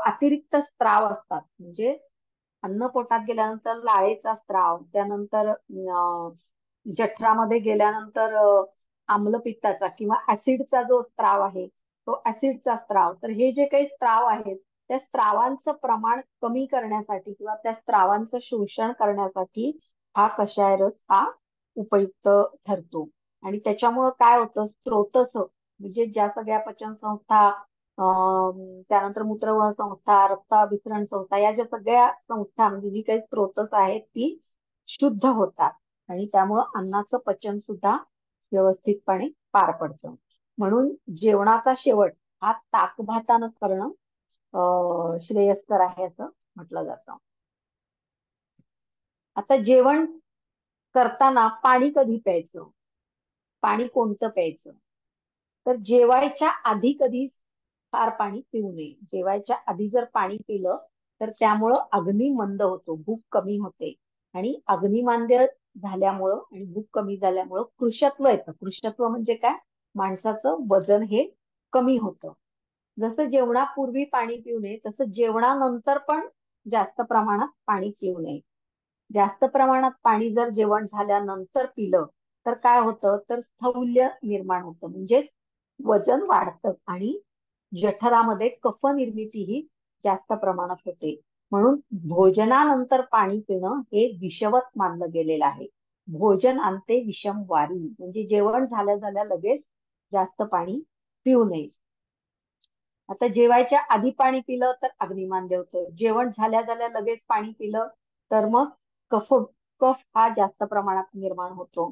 A: अतिरिक्त स्त्राव असतात, म्हणजे अन्न पोटात गेल्यानंतर लाळेचा स्त्राव, त्यानंतर जठरामध्ये गेल्यानंतर आम्लपित्ताचा किंवा ऍसिडचा जो स्त्राव आहे तो ऍसिडचा स्त्राव, तर हे जे काही स्त्राव आहेत त्या स्त्रावांचं प्रमाण कमी करण्यासाठी किंवा त्या स्त्रावांचं शोषण करण्यासाठी हा कषाय रस हा उपयुक्त ठरतो. आणि त्याच्यामुळं काय होतं स्त्रोतस म्हणजे ज्या सगळ्या पचन संस्था, त्यानंतर मूत्रवाह संस्था, रक्ताभिसरण संस्था या ज्या सगळ्या संस्था म्हणजे जी काही स्त्रोतस आहेत ती शुद्ध होतात. आणि त्यामुळं अन्नाचं पचन सुद्धा व्यवस्थितपणे पार पडतं. म्हणून जेवणाचा शेवट हा ताकभातानं करणं श्रेयस्कर आहे असं म्हटलं जातं. आता जेवण करताना पाणी कधी प्यायचं, पाणी कोणतं प्यायचं, तर जेवायच्या आधी कधीच फार पाणी पिऊ नये. जेवायच्या आधी जर पाणी पिलं तर त्यामुळं अग्नी मंद होतो, भूक कमी होते आणि अग्निमांद्य झाल्यामुळं आणि भूक कमी झाल्यामुळं कृशत्व येतं. कृशत्व म्हणजे काय, माणसाचं वजन हे कमी होतं. जसं जेवणापूर्वी पाणी पिऊ नये तसं जेवणानंतर पण जास्त प्रमाणात पाणी पिऊ नये. जास्त प्रमाणात पाणी जर जेवण झाल्यानंतर पिलं तर काय होतं, तर स्थौल्य निर्माण होतं, म्हणजेच वजन वाढतं आणि जठरामध्ये कफ निर्मिती ही जास्त प्रमाणात होते. म्हणून भोजनानंतर पाणी पिणं हे विषवत मानलं गेलेलं आहे. भोजन अंते विषम वारी, म्हणजे जेवण झाल्या झाल्या लगेच जास्त पाणी पिऊ नये. आता जेवायच्या आधी पाणी पिलं तर अग्निमांद्य होतं. जेवण झाल्या झाल्या लगेच पाणी पिलं तर मग कफ कफ हा जास्त प्रमाणात निर्माण होतो.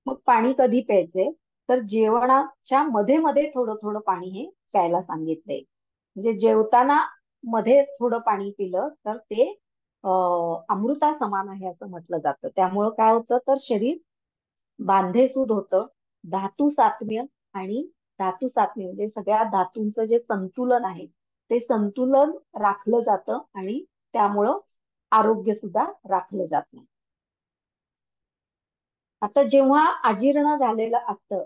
A: मग पाणी कधी प्यायचे, तर जेवणाच्या मध्ये मध्ये थोडं थोडं पाणी हे प्यायला सांगितलंय. म्हणजे जेवताना मध्ये थोडं पाणी पिलं तर ते अमृता समान आहे असं म्हटलं जातं. त्यामुळं काय होतं, तर शरीर बांधेसूद होतं, धातू सात्म्य आणि धातू सात्म्य म्हणजे सगळ्या धातूंचं जे संतुलन आहे ते संतुलन राखलं जातं आणि त्यामुळं आरोग्य सुद्धा राखलं जातं. आता जेव्हा अजीर्ण झालेलं असतं,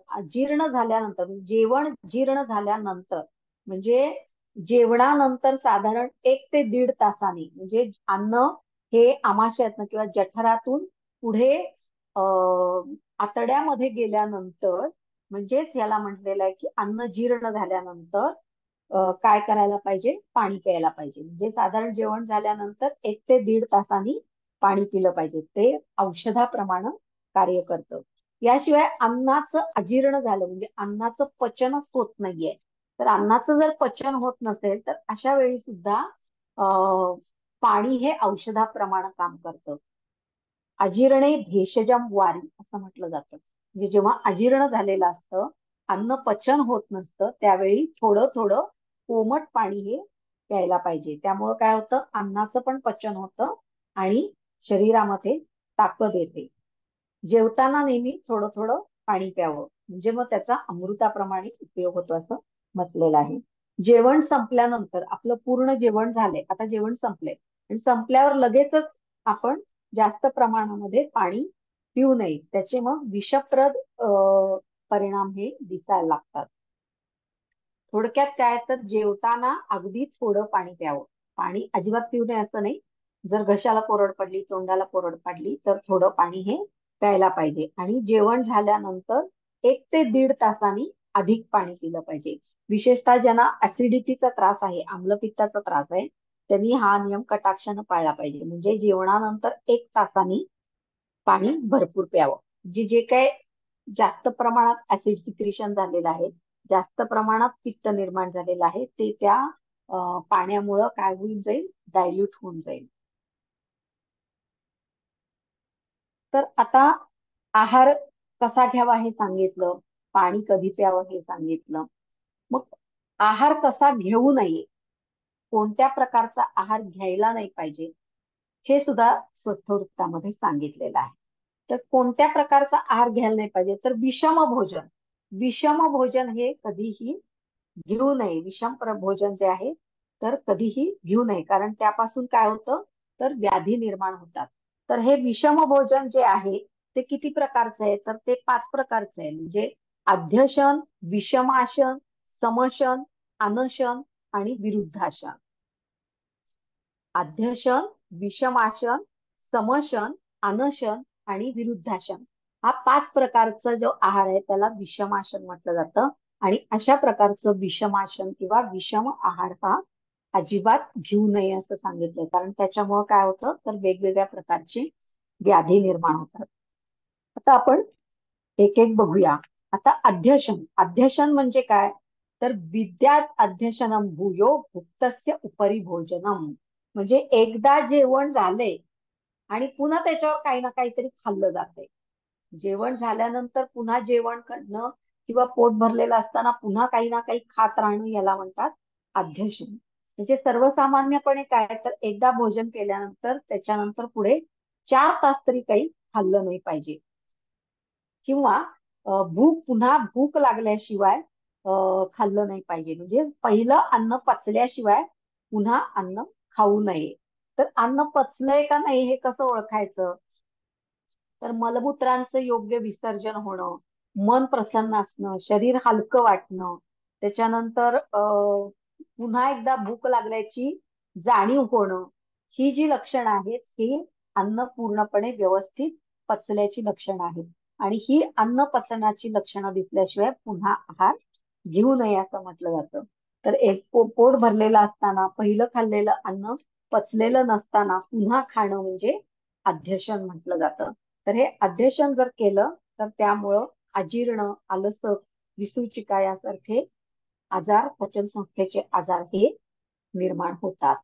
A: अजीर्ण झाल्यानंतर म्हणजे जेवण जीर्ण झाल्यानंतर म्हणजे जेवणानंतर साधारण 1 ते 1.5 तासांनी म्हणजे अन्न हे आमाशयातनं किंवा जठरातून पुढे आतड्यामध्ये गेल्यानंतर, म्हणजेच याला म्हटलेलं आहे की अन्न जीर्ण झाल्यानंतर काय करायला पाहिजे, पाणी प्यायला पाहिजे. म्हणजे साधारण जेवण झाल्यानंतर 1 ते 1.5 तासांनी पाणी पिलं पाहिजे. ते औषधाप्रमाणे कार्य करतं. याशिवाय अन्नाचं अजीर्ण झालं म्हणजे अन्नाचं पचनच होत नाहीये, तर अन्नाचं जर पचन होत नसेल तर अशा वेळी सुद्धा पाणी हे औषधाप्रमाणे काम करतं. अजीर्णे भेषजम वारी असं म्हटलं जातं. म्हणजे जेव्हा अजीर्ण झालेलं असतं, अन्न पचन होत नसतं, त्यावेळी थोडं थोडं कोमट पाणी हे प्यायला पाहिजे. त्यामुळं काय होतं, अन्नाचं पण पचन होतं आणि शरीरामध्ये ताकद येते. जेवताना नेहमी थोडं थोडं पाणी प्यावं, म्हणजे मग त्याचा अमृताप्रमाणे उपयोग होतो असं म्हटलेलं आहे. जेवण संपल्यानंतर आपलं पूर्ण जेवण झालंय, आता जेवण संपलंय आणि संपल्यावर लगेचच आपण जास्त प्रमाणामध्ये पाणी पिऊ नये. त्याचे मग विषप्रद परिणाम हे दिसायला लागतात. थोडक्यात काय, तर जेवताना अगदी थोडं पाणी प्यावं. पाणी अजिबात पिऊ नये असं नाही. जर घशाला कोरड पडली, तोंडाला कोरड पडली तर थोडं पाणी हे प्यायला पाहिजे. आणि जेवण झाल्यानंतर 1 ते 1.5 तासांनी अधिक पाणी पिलं पाहिजे. विशेषतः ज्यांना ऍसिडिटीचा त्रास आहे, आम्लपित्ताचा त्रास आहे, त्यांनी हा नियम कटाक्षानं पाळला पाहिजे. म्हणजे जेवणानंतर 1 तासांनी पाणी भरपूर प्यावं. जे जे काय जास्त प्रमाणात ऍसिड सिक्रिशन झालेलं आहे, जास्त प्रमाणात पित्त निर्माण झालेलं आहे, ते त्या पाण्यामुळं काय होऊन जाईल, डायल्यूट होऊन जाईल. तर आता आहार कसा घ्यावा हे सांगितलं, पाणी कधी प्यावं हे सांगितलं. मग आहार कसा घेऊ नये, कोणत्या प्रकारचा आहार घ्यायला नाही पाहिजे, हे सुद्धा स्वस्थ वृत्तामध्ये सांगितलेलं आहे. तर कोणत्या प्रकारचा आहार घ्यायला नाही पाहिजे, तर विषम भोजन. विषम भोजन हे कधीही घेऊ नये. विषम भोजन जे आहे तर कधीही घेऊ नये, कारण त्यापासून काय होतं, तर व्याधी निर्माण होतात. तर हे विषम भोजन जे आहे ते किती प्रकारचं आहे, तर ते 5 प्रकारचं आहे. म्हणजे आद्यशन, विषमाशन, समशन, अनशन आणि विरुद्धाशन. आद्यशन, विषमाशन, समशन, अनशन आणि विरुद्धाशन हा 5 प्रकारचा जो आहार आहे त्याला विषमाशन म्हटलं जातं. आणि अशा प्रकारचं विषमाशन किंवा विषम आहार हा अजिबात घेऊ नये असं सांगितलंय, कारण त्याच्यामुळे काय होतं, तर वेगवेगळ्या प्रकारची व्याधी निर्माण होतात. आता आपण एक एक बघूया. आता अध्यशन, अध्यशन म्हणजे काय, तर विद्यात अध्यशनम भूयो भुक्तस्य उपरी भोजनम. म्हणजे एकदा जेवण झाले आणि पुन्हा त्याच्यावर काही ना काहीतरी खाल्लं जाते. जेवण झाल्यानंतर पुन्हा जेवण करणं किंवा पोट भरलेलं असताना पुन्हा काही ना काही खात राहणं याला म्हणतात अध्यशन. म्हणजे सर्वसामान्यपणे काय तर एकदा भोजन केल्यानंतर त्याच्यानंतर पुढे 4 तास तरी काही खाल्लं नाही पाहिजे. किंवा पुन्हा भूक लागल्याशिवाय खाल्लं नाही पाहिजे. म्हणजे पहिलं अन्न पचल्याशिवाय पुन्हा अन्न खाऊ नये. तर अन्न पचलंय का नाही हे कसं ओळखायचं? तर मलमूत्रांचं योग्य विसर्जन होणं, मन प्रसन्न असणं, शरीर हलकं वाटणं, त्याच्यानंतर पुन्हा एकदा भूक लागल्याची जाणीव होणं, ही जी लक्षणं आहेत ही अन्न पूर्णपणे व्यवस्थित पचल्याची लक्षणं आहेत. आणि ही अन्न पचनाची लक्षणं दिसल्याशिवाय पुन्हा आहार घेऊ नये असं म्हटलं जातं. तर एक पोट भरलेलं असताना पहिलं खाल्लेलं अन्न पचलेलं नसताना पुन्हा खाणं म्हणजे अध्यशन म्हटलं जातं. तर हे अध्यशन जर केलं तर त्यामुळं अजीर्ण, आलसक, विसूचिका यासारखे आजार, पचन संस्थेचे आजार हे निर्माण होतात.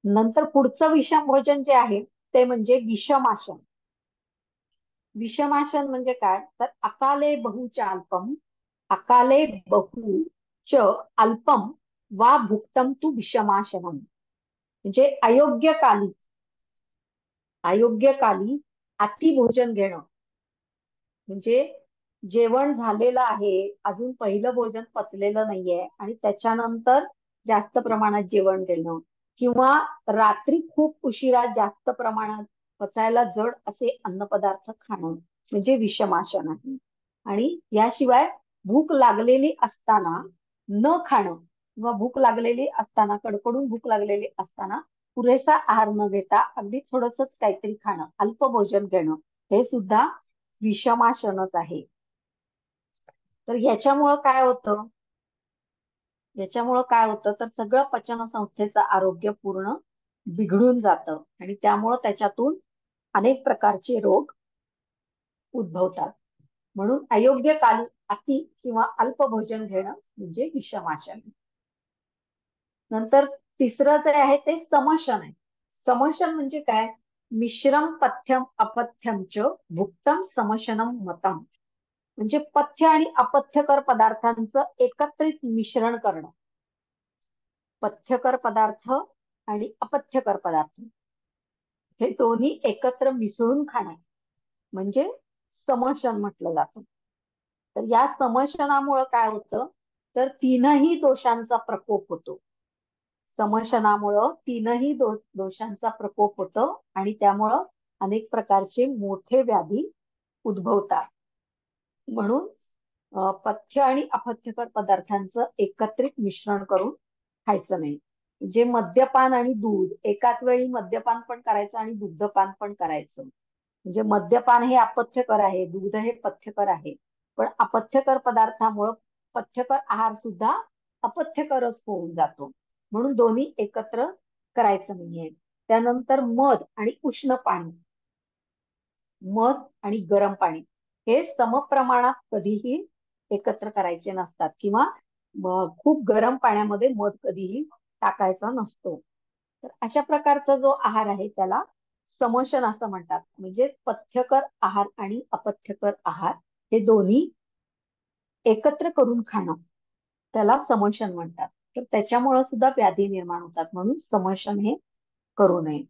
A: नंतर पुढचं विषम भोजन जे आहे ते म्हणजे विषमाशन. विषमाशन म्हणजे काय? तर अकाले बहु च अल्पम, अकाले बहु च अल्पम वा भुक्तम तू विषमाशनम. म्हणजे अयोग्य काली अति भोजन घेणं. म्हणजे जेवण झालेलं आहे, अजून पहिलं भोजन पचलेलं नाहीये आणि त्याच्यानंतर जास्त प्रमाणात जेवण घेणं किंवा रात्री खूप उशिरा जास्त प्रमाणात पचायला जड असे अन्नपदार्थ खाणं म्हणजे विषमाशन आहे. आणि याशिवाय भूक लागलेली असताना न खाणं किंवा भूक लागलेली असताना, कडकडून भूक लागलेली असताना पुरेसा आहार न घेता अगदी थोडंसंच काहीतरी खाणं, अल्पभोजन घेणं, हे सुद्धा विषमाशनच आहे. तर याच्यामुळं काय होतं तर सगळं पचन संस्थेचं आरोग्य पूर्ण बिघडून जातं आणि त्यामुळं त्याच्यातून अनेक प्रकारचे रोग उद्भवतात. म्हणून अयोग्य काली अति किंवा अल्प भोजन घेणं म्हणजे विषमाशन. नंतर तिसरं जे आहे ते समशन आहे. समशन म्हणजे काय? मिश्रम पथ्यम अपथ्यम च भुक्तम समशनम मतम. म्हणजे पथ्य आणि अपथ्यकर पदार्थांचं एकत्रित मिश्रण करणं. पथ्यकर पदार्थ आणि अपथ्यकर पदार्थ हे दोन्ही एकत्र मिसळून खाणं म्हणजे समशन म्हटलं जातं. तर या समशनामुळं काय होतं तर तीनही दोषांचा प्रकोप होतो. समशनामुळं तीनही दोषांचा प्रकोप होतो आणि त्यामुळं अनेक प्रकारचे मोठे व्याधी उद्भवतात. म्हणून पथ्य आणि अपथ्यकर पदार्थांचं एकत्रित मिश्रण करून खायचं नाही. जे मद्यपान आणि दूध एकाच वेळी मद्यपान पण करायचं आणि दुग्धपान पण करायचं. म्हणजे मद्यपान हे अपथ्यकर आहे, दूध हे पथ्यकर आहे. पण अपथ्यकर पदार्थामुळं पथ्यकर आहार सुद्धा अपथ्यकरच होऊन जातो. म्हणून दोन्ही एकत्र करायचं नाहीये. त्यानंतर मध आणि उष्ण पाणी, मध आणि गरम पाणी हे समप्रमाणात कधीही एकत्र करायचे नसतात किंवा खूप गरम पाण्यामध्ये मध कधीही टाकायचा नसतो. तर अशा प्रकारचा जो आहार आहे त्याला समशन असं म्हणतात. म्हणजे पथ्यकर आहार आणि अपथ्यकर आहार हे दोन्ही एकत्र करून खाणं त्याला समशन म्हणतात. तर त्याच्यामुळे सुद्धा व्याधी निर्माण होतात. म्हणून समशन हे करू नये.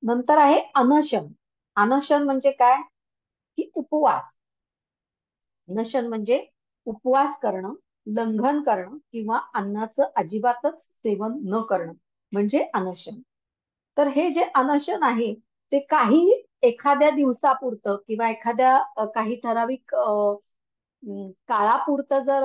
A: नंतर आहे अनशन. अनशन म्हणजे काय? की उपवास. नशन म्हणजे उपवास करणं, लंघन करणं किंवा अन्नाचं अजिबातच सेवन न करणं म्हणजे अनशन. तर हे जे अनशन आहे ते काही एखाद्या दिवसापुरतं किंवा एखाद्या काही ठराविक काळापुरतं जर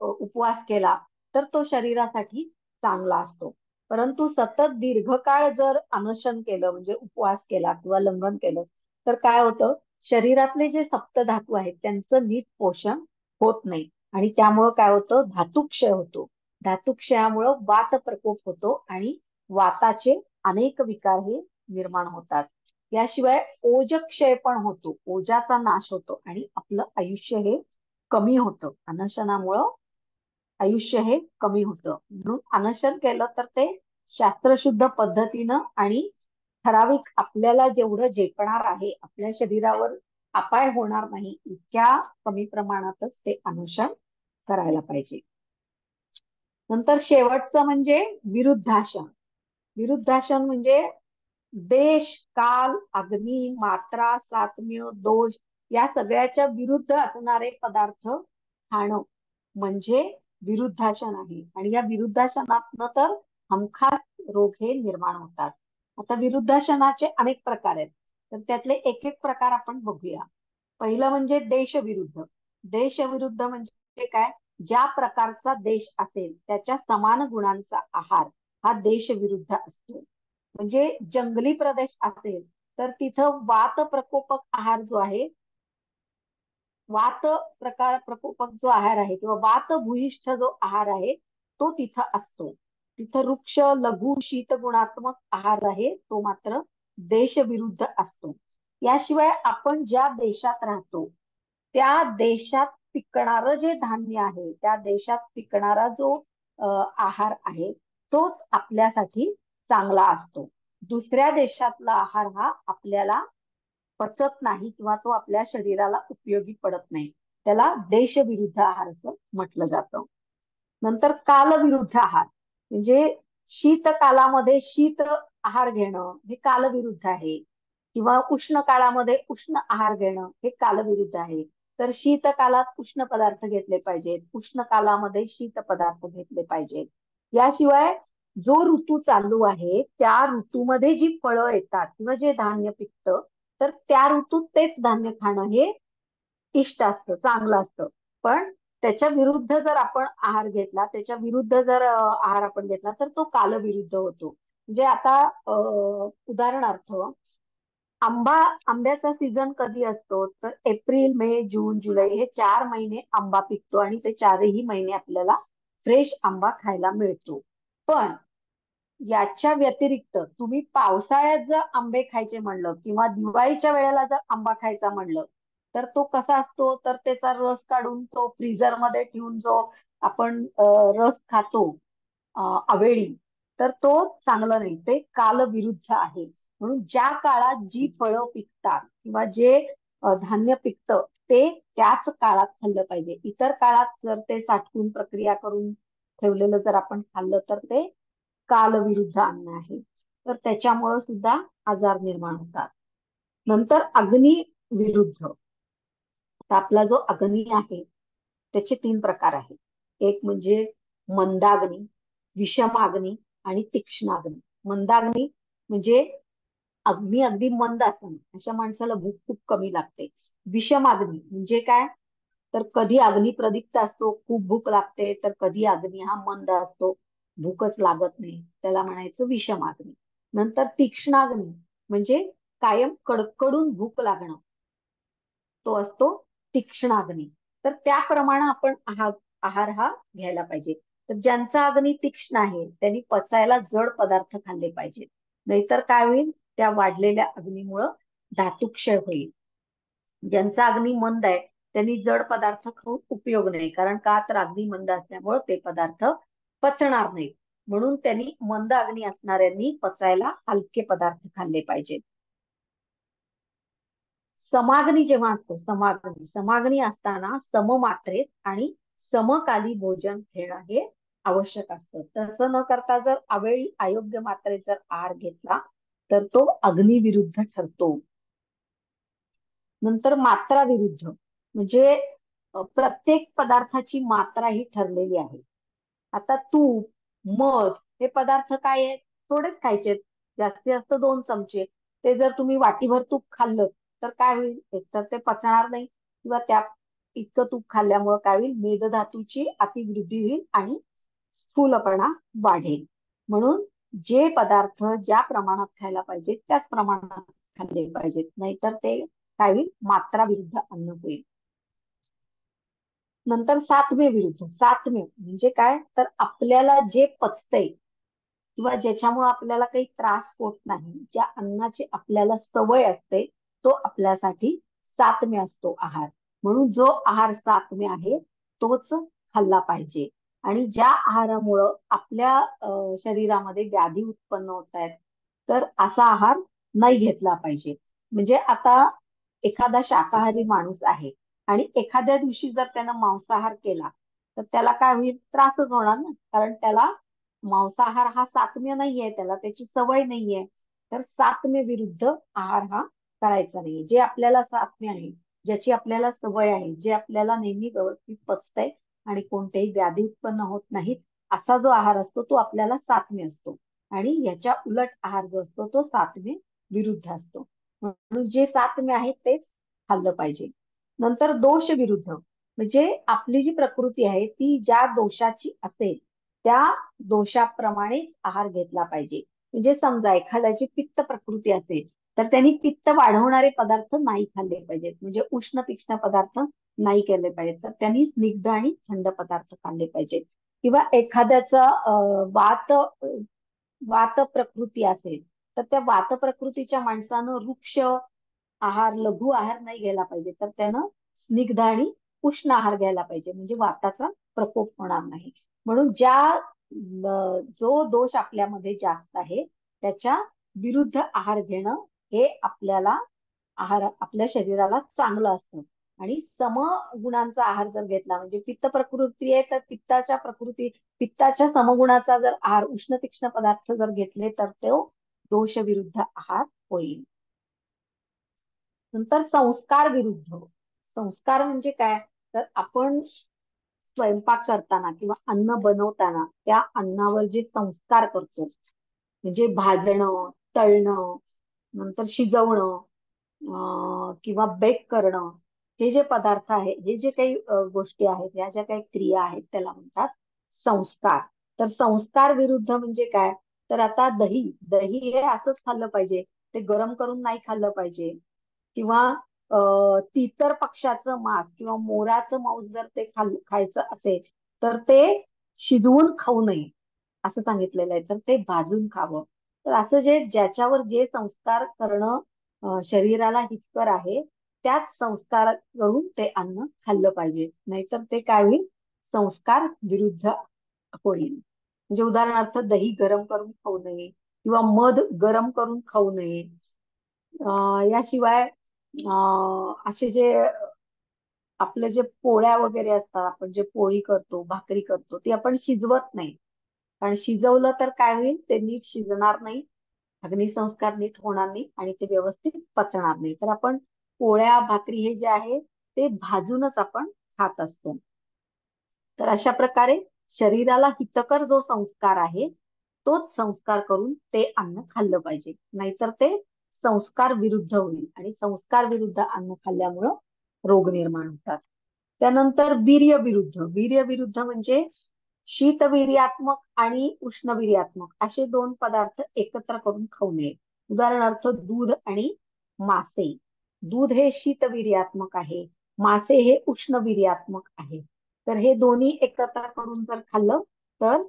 A: उपवास केला तर तो शरीरासाठी चांगला असतो. परंतु सतत दीर्घकाळ जर अनशन केलं म्हणजे उपवास केला किंवा लंघन केलं तर काय होतं शरीरातले जे सप्तधातू आहेत त्यांचं नीट पोषण होत नाही आणि त्यामुळं काय होतं धातुक्षय होतो. धातुक्षयामुळं वात प्रकोप होतो आणि वाताचे अनेक विकार हे निर्माण होतात. याशिवाय ओजक्षय पण होतो, ओजाचा नाश होतो आणि आपलं आयुष्य हे कमी होतं. अनशनामुळं आयुष्य हे कमी होतं. म्हणून अनशन केलं तर ते शास्त्रशुद्ध पद्धतीनं आणि ठराविक आपल्याला जेवढं झेपणार आहे, आपल्या शरीरावर अपाय होणार नाही इतक्या कमी प्रमाणातच ते अनुसरण करायला पाहिजे. नंतर शेवटचं म्हणजे विरुद्धासन. विरुद्धासन म्हणजे देश, काल, अग्नी, मात्रा, सातम्य, दोष या सगळ्याच्या विरुद्ध असणारे पदार्थ खाणं म्हणजे विरुद्धासन आहे. आणि या विरुद्धासनातनं तर हमखास रोग हे निर्माण होतात. आता विरुद्धासनाचे अनेक प्रकार आहेत, तर त्यातले एक एक प्रकार आपण बघूया. पहिलं म्हणजे देशविरुद्ध. देशविरुद्ध म्हणजे काय? ज्या प्रकारचा देश असेल त्याच्या समान गुणांचा आहार हा देशविरुद्ध असतो. म्हणजे जंगली प्रदेश असेल तर तिथं वात प्रकोपक आहार जो आहे, वात प्रकोपक जो आहार आहे किंवा वात भूयिष्ठ जो आहार आहे तो तिथं असतो. तिथं वृक्ष, लघु, शीत गुणात्मक आहार आहे तो मात्र देशविरुद्ध असतो. याशिवाय आपण ज्या देशात राहतो त्या देशात पिकणारं जे धान्य आहे, त्या देशात पिकणारा जो आहार आहे तोच आपल्यासाठी चांगला असतो. दुसऱ्या देशातला आहार हा आपल्याला पचत नाही किंवा तो आपल्या शरीराला उपयोगी पडत नाही. त्याला देशविरुद्ध आहार असं म्हटलं जातं. नंतर कालविरुद्ध आहार म्हणजे शीतकालामध्ये शीत आहार घेणं हे कालविरुद्ध आहे, किंवा उष्ण काळामध्ये उष्ण आहार घेणं हे कालविरुद्ध आहे. तर शीतकालात उष्ण पदार्थ घेतले पाहिजेत, उष्ण कालामध्ये शीत पदार्थ घेतले पाहिजेत. याशिवाय जो ऋतू चालू आहे त्या ऋतूमध्ये जी फळं येतात किंवा जे धान्य पिकतं तर त्या ऋतूत तेच धान्य खाणं हे इष्ट असतं, चांगलं असतं. पण त्याच्या विरुद्ध जर आपण आहार घेतला, त्याच्या विरुद्ध जर आहार आपण घेतला तर तो कालविरुद्ध होतो. म्हणजे आता उदाहरणार्थ आंब्याचा सीझन कधी असतो तर एप्रिल, मे, जून, जुलै हे 4 महिने आंबा पिकतो आणि ते 4ही महिने आपल्याला फ्रेश आंबा खायला मिळतो. पण याच्या व्यतिरिक्त तुम्ही पावसाळ्यात जर आंबे खायचे म्हणलं किंवा दिवाळीच्या वेळेला जर आंबा खायचा म्हणलं तर तो कसा असतो, तर त्याचा रस काढून तो फ्रीजर मध्ये ठेवून जो आपण रस खातो अवेळी, तर तो चांगला नाही, ते कालविरुद्ध आहे. म्हणून ज्या काळात जी फळं पिकतात किंवा जे धान्य पिकतं ते त्याच काळात खाल्लं पाहिजे. इतर काळात जर ते साठवून प्रक्रिया करून ठेवलेलं जर आपण खाल्लं तर ते कालविरुद्ध अन्न आहे. तर त्याच्यामुळं सुद्धा आजार निर्माण होतात. नंतर अग्नी विरुद्ध. आता आपला जो अग्नी आहे त्याचे 3 प्रकार आहेत. एक म्हणजे मंदाग्नी, विषमाग्नी आणि तीक्ष्णाग्नी. मंदाग्नी म्हणजे अग्नी अगदी मंद असणं, अशा माणसाला भूक खूप कमी लागते. विषमाग्नी म्हणजे काय, तर कधी अग्नी प्रदीप्त असतो, खूप भूक लागते, तर कधी अग्नी हा मंद असतो, भूकच लागत नाही, त्याला म्हणायचं विषमाग्नी. नंतर तीक्ष्णाग्नी म्हणजे कायम कडकडून भूक लागणं, तो असतो तीक्ष्णाग्नी. तर त्याप्रमाणे आपण आहार हा घ्यायला पाहिजे. तर ज्यांचा अग्नी तीक्ष्ण आहे त्यांनी पचायला जड पदार्थ खाल्ले पाहिजेत. नाहीतर काय होईल, त्या वाढलेल्या अग्नीमुळं धातुक्षय होईल. ज्यांचा अग्नी मंद आहे त्यांनी जड पदार्थ खाऊन उपयोग नाही, कारण का, तर अग्नी मंद असल्यामुळे ते पदार्थ पचणार नाहीत. म्हणून त्यांनी मंद अग्नी असणाऱ्यांनी पचायला हलके पदार्थ खाल्ले पाहिजेत. समाग्नी जेव्हा असतो, समाग्नी असताना सममात्रेत आणि समकाली भोजन घेणं हे आवश्यक असतं. तसं न करता जर अवेळी अयोग्य मात्रेत जर आहार घेतला तर तो अग्निविरुद्ध ठरतो. नंतर मात्रा विरुद्ध म्हणजे प्रत्येक पदार्थाची मात्रा ही ठरलेली आहे. आता तूप, मध हे पदार्थ काय आहेत, थोडेच खायचे, जास्तीत जास्त 2 चमचे. ते जर तुम्ही वाटीभर तूप खाल्लं तर काय होईल, एकतर ते पचणार नाही किंवा त्या इतकं तूप खाल्ल्यामुळे काय होईल, मेदधातूची अतिवृद्धी होईल आणि स्थूलपणा वाढेल. म्हणून जे पदार्थ ज्या प्रमाणात खायला पाहिजे त्याच प्रमाणात खाल्ले पाहिजेत, नाहीतर ते काय होईल, मात्रा विरुद्ध अन्न होईल. नंतर सातवे विरुद्ध. सातवे म्हणजे काय, तर आपल्याला जे पचतंय किंवा ज्याच्यामुळे आपल्याला काही त्रास होत नाही, ज्या अन्नाची आपल्याला सवय असते तो आपल्यासाठी सातम्य असतो आहार. म्हणून जो आहार सातम्य आहे तोच खाल्ला पाहिजे. आणि ज्या आहारामुळं आपल्या शरीरामध्ये व्याधी उत्पन्न होत आहेत, तर असा आहार नाही घेतला पाहिजे. म्हणजे आता एखादा शाकाहारी माणूस आहे आणि एखाद्या दिवशी जर त्यानं मांसाहार केला तर त्याला काय होईल, त्रासच होणार ना, कारण त्याला मांसाहार हा सात्म्य नाहीये, त्याला त्याची सवय नाहीये. तर सात्म्य विरुद्ध आहार हा करायचा नाही. जे आपल्याला सात्म्य आहे, ज्याची आपल्याला सवय आहे, जे आपल्याला नेहमी व्यवस्थित पचतंय आणि कोणतेही व्याधी उत्पन्न होत नाहीत, असा जो आहार असतो तो आपल्याला सात्म्य असतो. आणि याच्या उलट आहार जो असतो तो सात्म्य विरुद्ध असतो. म्हणून जे सात्म्य आहे तेच खाल्लं पाहिजे. नंतर दोष विरुद्ध, म्हणजे आपली जी प्रकृती आहे ती ज्या दोषाची असेल त्या दोषाप्रमाणेच आहार घेतला पाहिजे. म्हणजे समजा एखाद्याची पित्त प्रकृती असेल तर त्यांनी पित्त वाढवणारे पदार्थ नाही खाल्ले पाहिजेत, म्हणजे उष्ण तीक्ष्ण पदार्थ नाही केले पाहिजेत, तर त्यांनी स्निग्ध आणि थंड पदार्थ खाल्ले पाहिजेत. किंवा एखाद्याचा वात प्रकृती असेल तर त्या वात प्रकृतीच्या माणसानं वृक्ष आहार, लघु आहार नाही घ्यायला पाहिजे, तर त्यानं स्निग्ध आणि उष्ण आहार घ्यायला पाहिजे, म्हणजे वाताचा प्रकोप होणार नाही. म्हणून जो दोष आपल्यामध्ये जास्त आहे त्याच्या विरुद्ध आहार घेणं हे आपल्या शरीराला चांगलं असतं. आणि समगुणांचा आहार जर घेतला, म्हणजे पित्त प्रकृती आहे तर पित्ताच्या समगुणाचा जर आहार, उष्ण तीक्ष्ण पदार्थ जर घेतले तर तो दोष विरुद्ध आहार होईल. नंतर संस्कार विरुद्ध. संस्कार म्हणजे काय, तर आपण स्वयंपाक करताना किंवा अन्न बनवताना त्या अन्नावर जे संस्कार करतो, म्हणजे भाजणं, तळणं, नंतर शिजवणं, किंवा बेक करणं, हे जे पदार्थ आहे, हे जे काही गोष्टी आहेत, या ज्या काही क्रिया आहेत त्याला म्हणतात संस्कार. तर संस्कार विरुद्ध म्हणजे काय, तर आता दही दही हे असंच खाल्लं पाहिजे, ते गरम करून नाही खाल्लं पाहिजे. किंवा तितर पक्षाचं मांस किंवा मोराचं मांस जर ते खायचं असेल तर ते शिजवून खाऊ नये असं सांगितलेलं आहे, तर ते भाजून खावं. तर असं ज्याच्यावर जे संस्कार करणं शरीराला हितकर आहे त्याच संस्कार करून ते अन्न खाल्लं पाहिजे, नाहीतर ते काय होईल, संस्कार विरुद्ध होईल. म्हणजे उदाहरणार्थ दही गरम करून खाऊ नये किंवा मध गरम करून खाऊ नये. याशिवाय असे जे आपले जे पोळ्या वगैरे असतात, आपण जे पोळी करतो, भाकरी करतो, ती आपण शिजवत नाही. कारण शिजवलं तर काय होईल, ते नीट शिजणार नाही, अग्निसंस्कार नीट होणार नाही आणि ते व्यवस्थित पचणार नाही. तर आपण पोळ्या भाकरी हे जे आहे ते भाजूनच आपण खात असतो. तर अशा प्रकारे शरीराला हितकर जो संस्कार आहे तोच संस्कार करून ते अन्न खाल्लं पाहिजे, नाहीतर ते संस्कार विरुद्ध होईल आणि संस्कार विरुद्ध अन्न खाल्ल्यामुळं रोग निर्माण होतात. त्यानंतर वीर्य विरुद्ध. वीर्य विरुद्ध म्हणजे शीतवीर्यात्मक आणि उष्णवीर्यात्मक असे दोन पदार्थ एकत्र करून खाऊ नये. उदाहरणार्थ दूध आणि मासे. दूध हे शीतवीर्यात्मक आहे, मासे हे उष्णवीर्यात्मक आहे. तर हे दोन्ही एकत्र करून जर खाल्लं तर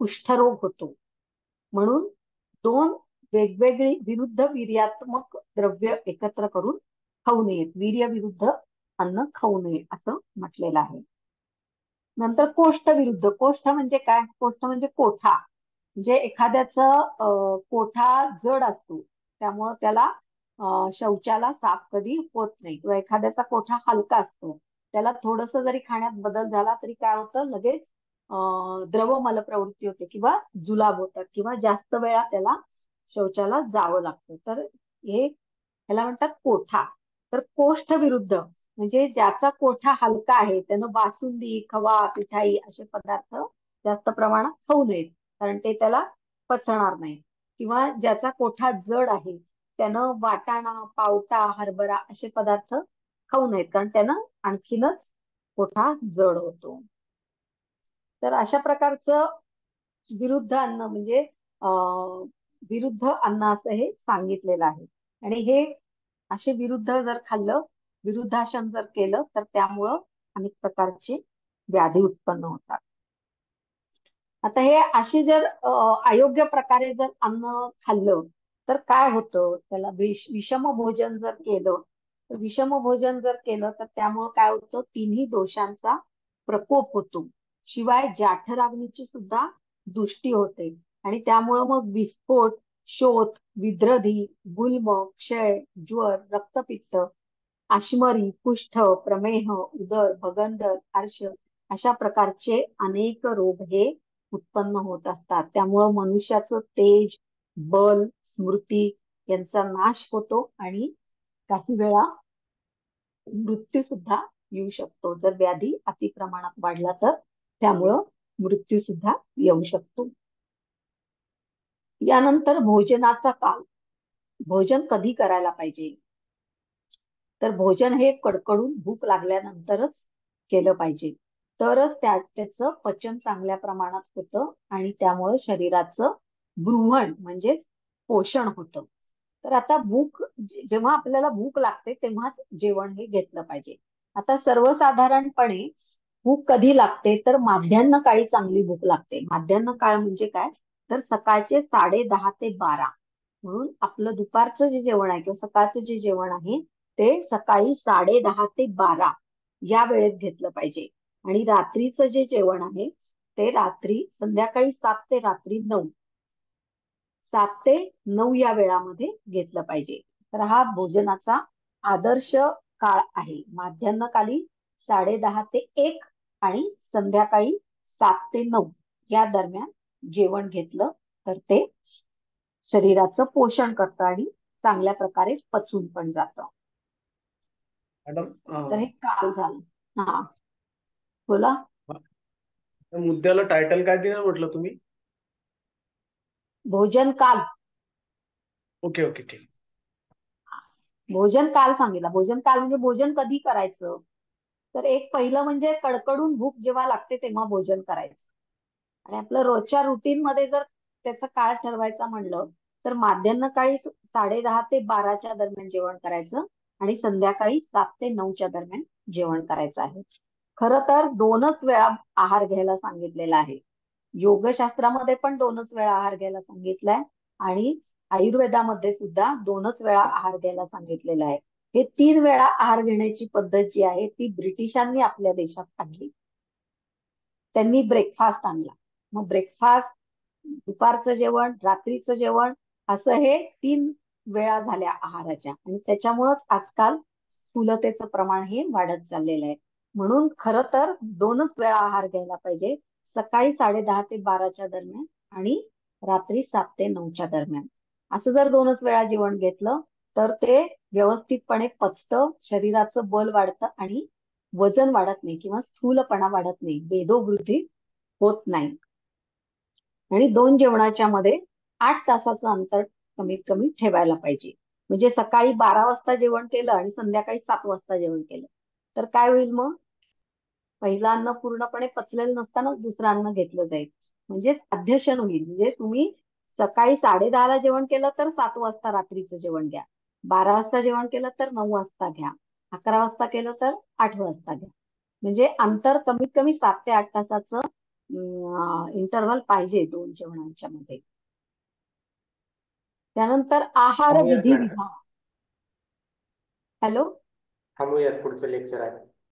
A: कुष्ठरोग होतो. म्हणून दोन वेगवेगळी विरुद्ध वीर्यात्मक द्रव्य एकत्र करून खाऊ नयेत. वीर्य विरुद्ध अन्न खाऊ नये असं म्हटलेलं आहे. नंतर कोष्ठ विरुद्ध. कोष्ठ म्हणजे काय, कोष्ठ म्हणजे कोठा. म्हणजे कोठा जड असतो त्यामुळं त्याला शौचाला साफ कधी होत नाही, किंवा एखाद्याचा कोठा हलका असतो त्याला थोडस जरी खाण्यात बदल झाला तरी काय होतं, लगेच द्रव मलप्रवृत्ती होते किंवा जुलाब होतात किंवा जास्त वेळा त्याला शौचाला जावं लागतं. तर ह्याला म्हणतात कोठा. तर कोष्ठ विरुद्ध म्हणजे ज्याचा कोठा हलका आहे त्यानं बासुंदी, खवा, पिठाई असे पदार्थ जास्त प्रमाणात खाऊ नयेत, कारण ते त्याला पचणार नाही. किंवा ज्याचा कोठा जड आहे त्यानं वाटाणा, पावटा, हरभरा असे पदार्थ खाऊ नयेत, कारण त्यानं आणखीनच कोठा जड होतो. तर अशा प्रकारचं विरुद्ध अन्न म्हणजे विरुद्ध अन्न असं हे सांगितलेलं आहे. आणि हे असे विरुद्ध जर खाल्लं, विरुद्धाशन जर केलं तर त्यामुळं अनेक प्रकारचे व्याधी उत्पन्न होतात. आता हे अशी जर अयोग्य प्रकारे जर अन्न खाल्लं तर काय होतं, त्याला विषम भोजन जर केलं, तर विषम भोजन जर केलं तर त्यामुळं काय होतं, तिन्ही दोषांचा प्रकोप होतो शिवाय जाठराग्नीची सुद्धा दृष्टी होते आणि त्यामुळं मग विस्फोट, शोथ, विद्रधी, गुल्म, क्षय, ज्वर, रक्तपित्त, आश्मरी, कुष्ठ, प्रमेह, उदर, भगंदर, अर्श अशा प्रकारचे अनेक रोग हे उत्पन्न होत असतात. त्यामुळं मनुष्याचं तेज, बल, स्मृती यांचा नाश होतो आणि काही वेळा मृत्यू सुद्धा येऊ शकतो. जर व्याधी अतिप्रमाणात वाढला तर त्यामुळं मृत्यू सुद्धा येऊ शकतो. यानंतर भोजनाचा काळ. भोजन कधी करायला पाहिजे? तर भोजन हे कडकडून भूक लागल्यानंतरच केलं पाहिजे. तरच त्याचं पचन चांगल्या प्रमाणात होतं आणि त्यामुळे शरीराचं बृहण म्हणजेच पोषण होतं. तर आता जेव्हा आपल्याला भूक लागते तेव्हाच जेवण हे घेतलं पाहिजे. आता सर्वसाधारणपणे भूक कधी लागते तर माध्यान्ह काळी चांगली भूक लागते. माध्यान्ह काळ म्हणजे काय? तर सकाळचे 10:30 ते 12 म्हणून आपलं दुपारचं जे जेवण आहे किंवा सकाळचं जे जेवण आहे ते सकाळी 10:30 ते 12 या वेळेत घेतलं पाहिजे. आणि रात्रीचं जे जेवण आहे ते संध्याकाळी 7 ते रात्री 9 7 ते 9 या वेळामध्ये घेतलं पाहिजे. तर हा भोजनाचा आदर्श काळ आहे. माध्यान्हकाली 10:30 ते 1 आणि संध्याकाळी 7 ते 9 या दरम्यान जेवण घेतलं तर ते शरीराचं पोषण करतं आणि चांगल्या प्रकारे पचून पण जातं.
B: मॅडम,
A: तर हे काल झालं. हा, बोला.
B: मुद्द्याला टायटल काय दिलं म्हटलं तुम्ही?
A: भोजन काल.
B: ओके ओके, ठीक.
A: भोजन काल सांगितलं. भोजन काल म्हणजे भोजन कधी करायचं? तर एक पहिलं म्हणजे कडकडून भूक जेव्हा लागते तेव्हा भोजन करायचं. आणि आपलं रोजच्या रुटीन मध्ये जर त्याचा काळ ठरवायचा म्हणलं तर माध्यान्ह काळी 10:30 ते 12च्या दरम्यान जेवण करायचं आणि संध्याकाळी 7 ते 9च्या दरम्यान जेवण करायचं आहे. खरं तर 2च वेळा आहार घ्यायला सांगितलेला आहे. योगशास्त्रामध्ये पण 2च वेळा आहार घ्यायला सांगितलंय आणि आयुर्वेदामध्ये सुद्धा 2च वेळा आहार घ्यायला सांगितलेला आहे. हे 3 वेळा आहार घेण्याची पद्धत जी आहे ती ब्रिटिशांनी आपल्या देशात आणली. त्यांनी ब्रेकफास्ट आणला. मग ब्रेकफास्ट, दुपारचं जेवण, रात्रीचं जेवण असं हे 3 वेळा झाल्या आहाराच्या आणि त्याच्यामुळंच आजकाल स्थूलतेचं प्रमाण हे वाढत चाललेलं आहे. म्हणून खरं तर 2च वेळा आहार घ्यायला पाहिजे. सकाळी 10:30 ते 12च्या दरम्यान आणि रात्री 7 ते 9च्या दरम्यान. असं जर 2च वेळा जेवण घेतलं तर ते व्यवस्थितपणे पचतं, शरीराचं बल वाढतं आणि वजन वाढत नाही किंवा स्थूलपणा वाढत नाही, मेदोवृद्धी होत नाही. आणि 2 जेवणाच्या मध्ये 8 तासाचं अंतर कमीत कमी ठेवायला पाहिजे. म्हणजे सकाळी 12 वाजता जेवण केलं आणि संध्याकाळी 7 वाजता जेवण केलं तर काय होईल मग? पहिलं अन्न पूर्णपणे पचलेलं नसताना दुसरं अन्न घेतलं जाईल. म्हणजे अध्यशन होईल. म्हणजे तुम्ही सकाळी 10:30ला जेवण केलं तर 7 वाजता रात्रीचं जेवण घ्या. 12 वाजता जेवण केलं तर 9 वाजता घ्या. 11 वाजता केलं तर 8 वाजता घ्या. म्हणजे अंतर कमीत कमी 7 ते 8 तासाचं इंटरव्हल पाहिजे 2 जेवणांच्या मध्ये. त्यानंतर आहार
B: थांबूयात
A: विधी
B: मॅडम.
A: विधान. हॅलो.
B: थांबूयात, पुढचं लेक्चर आहे.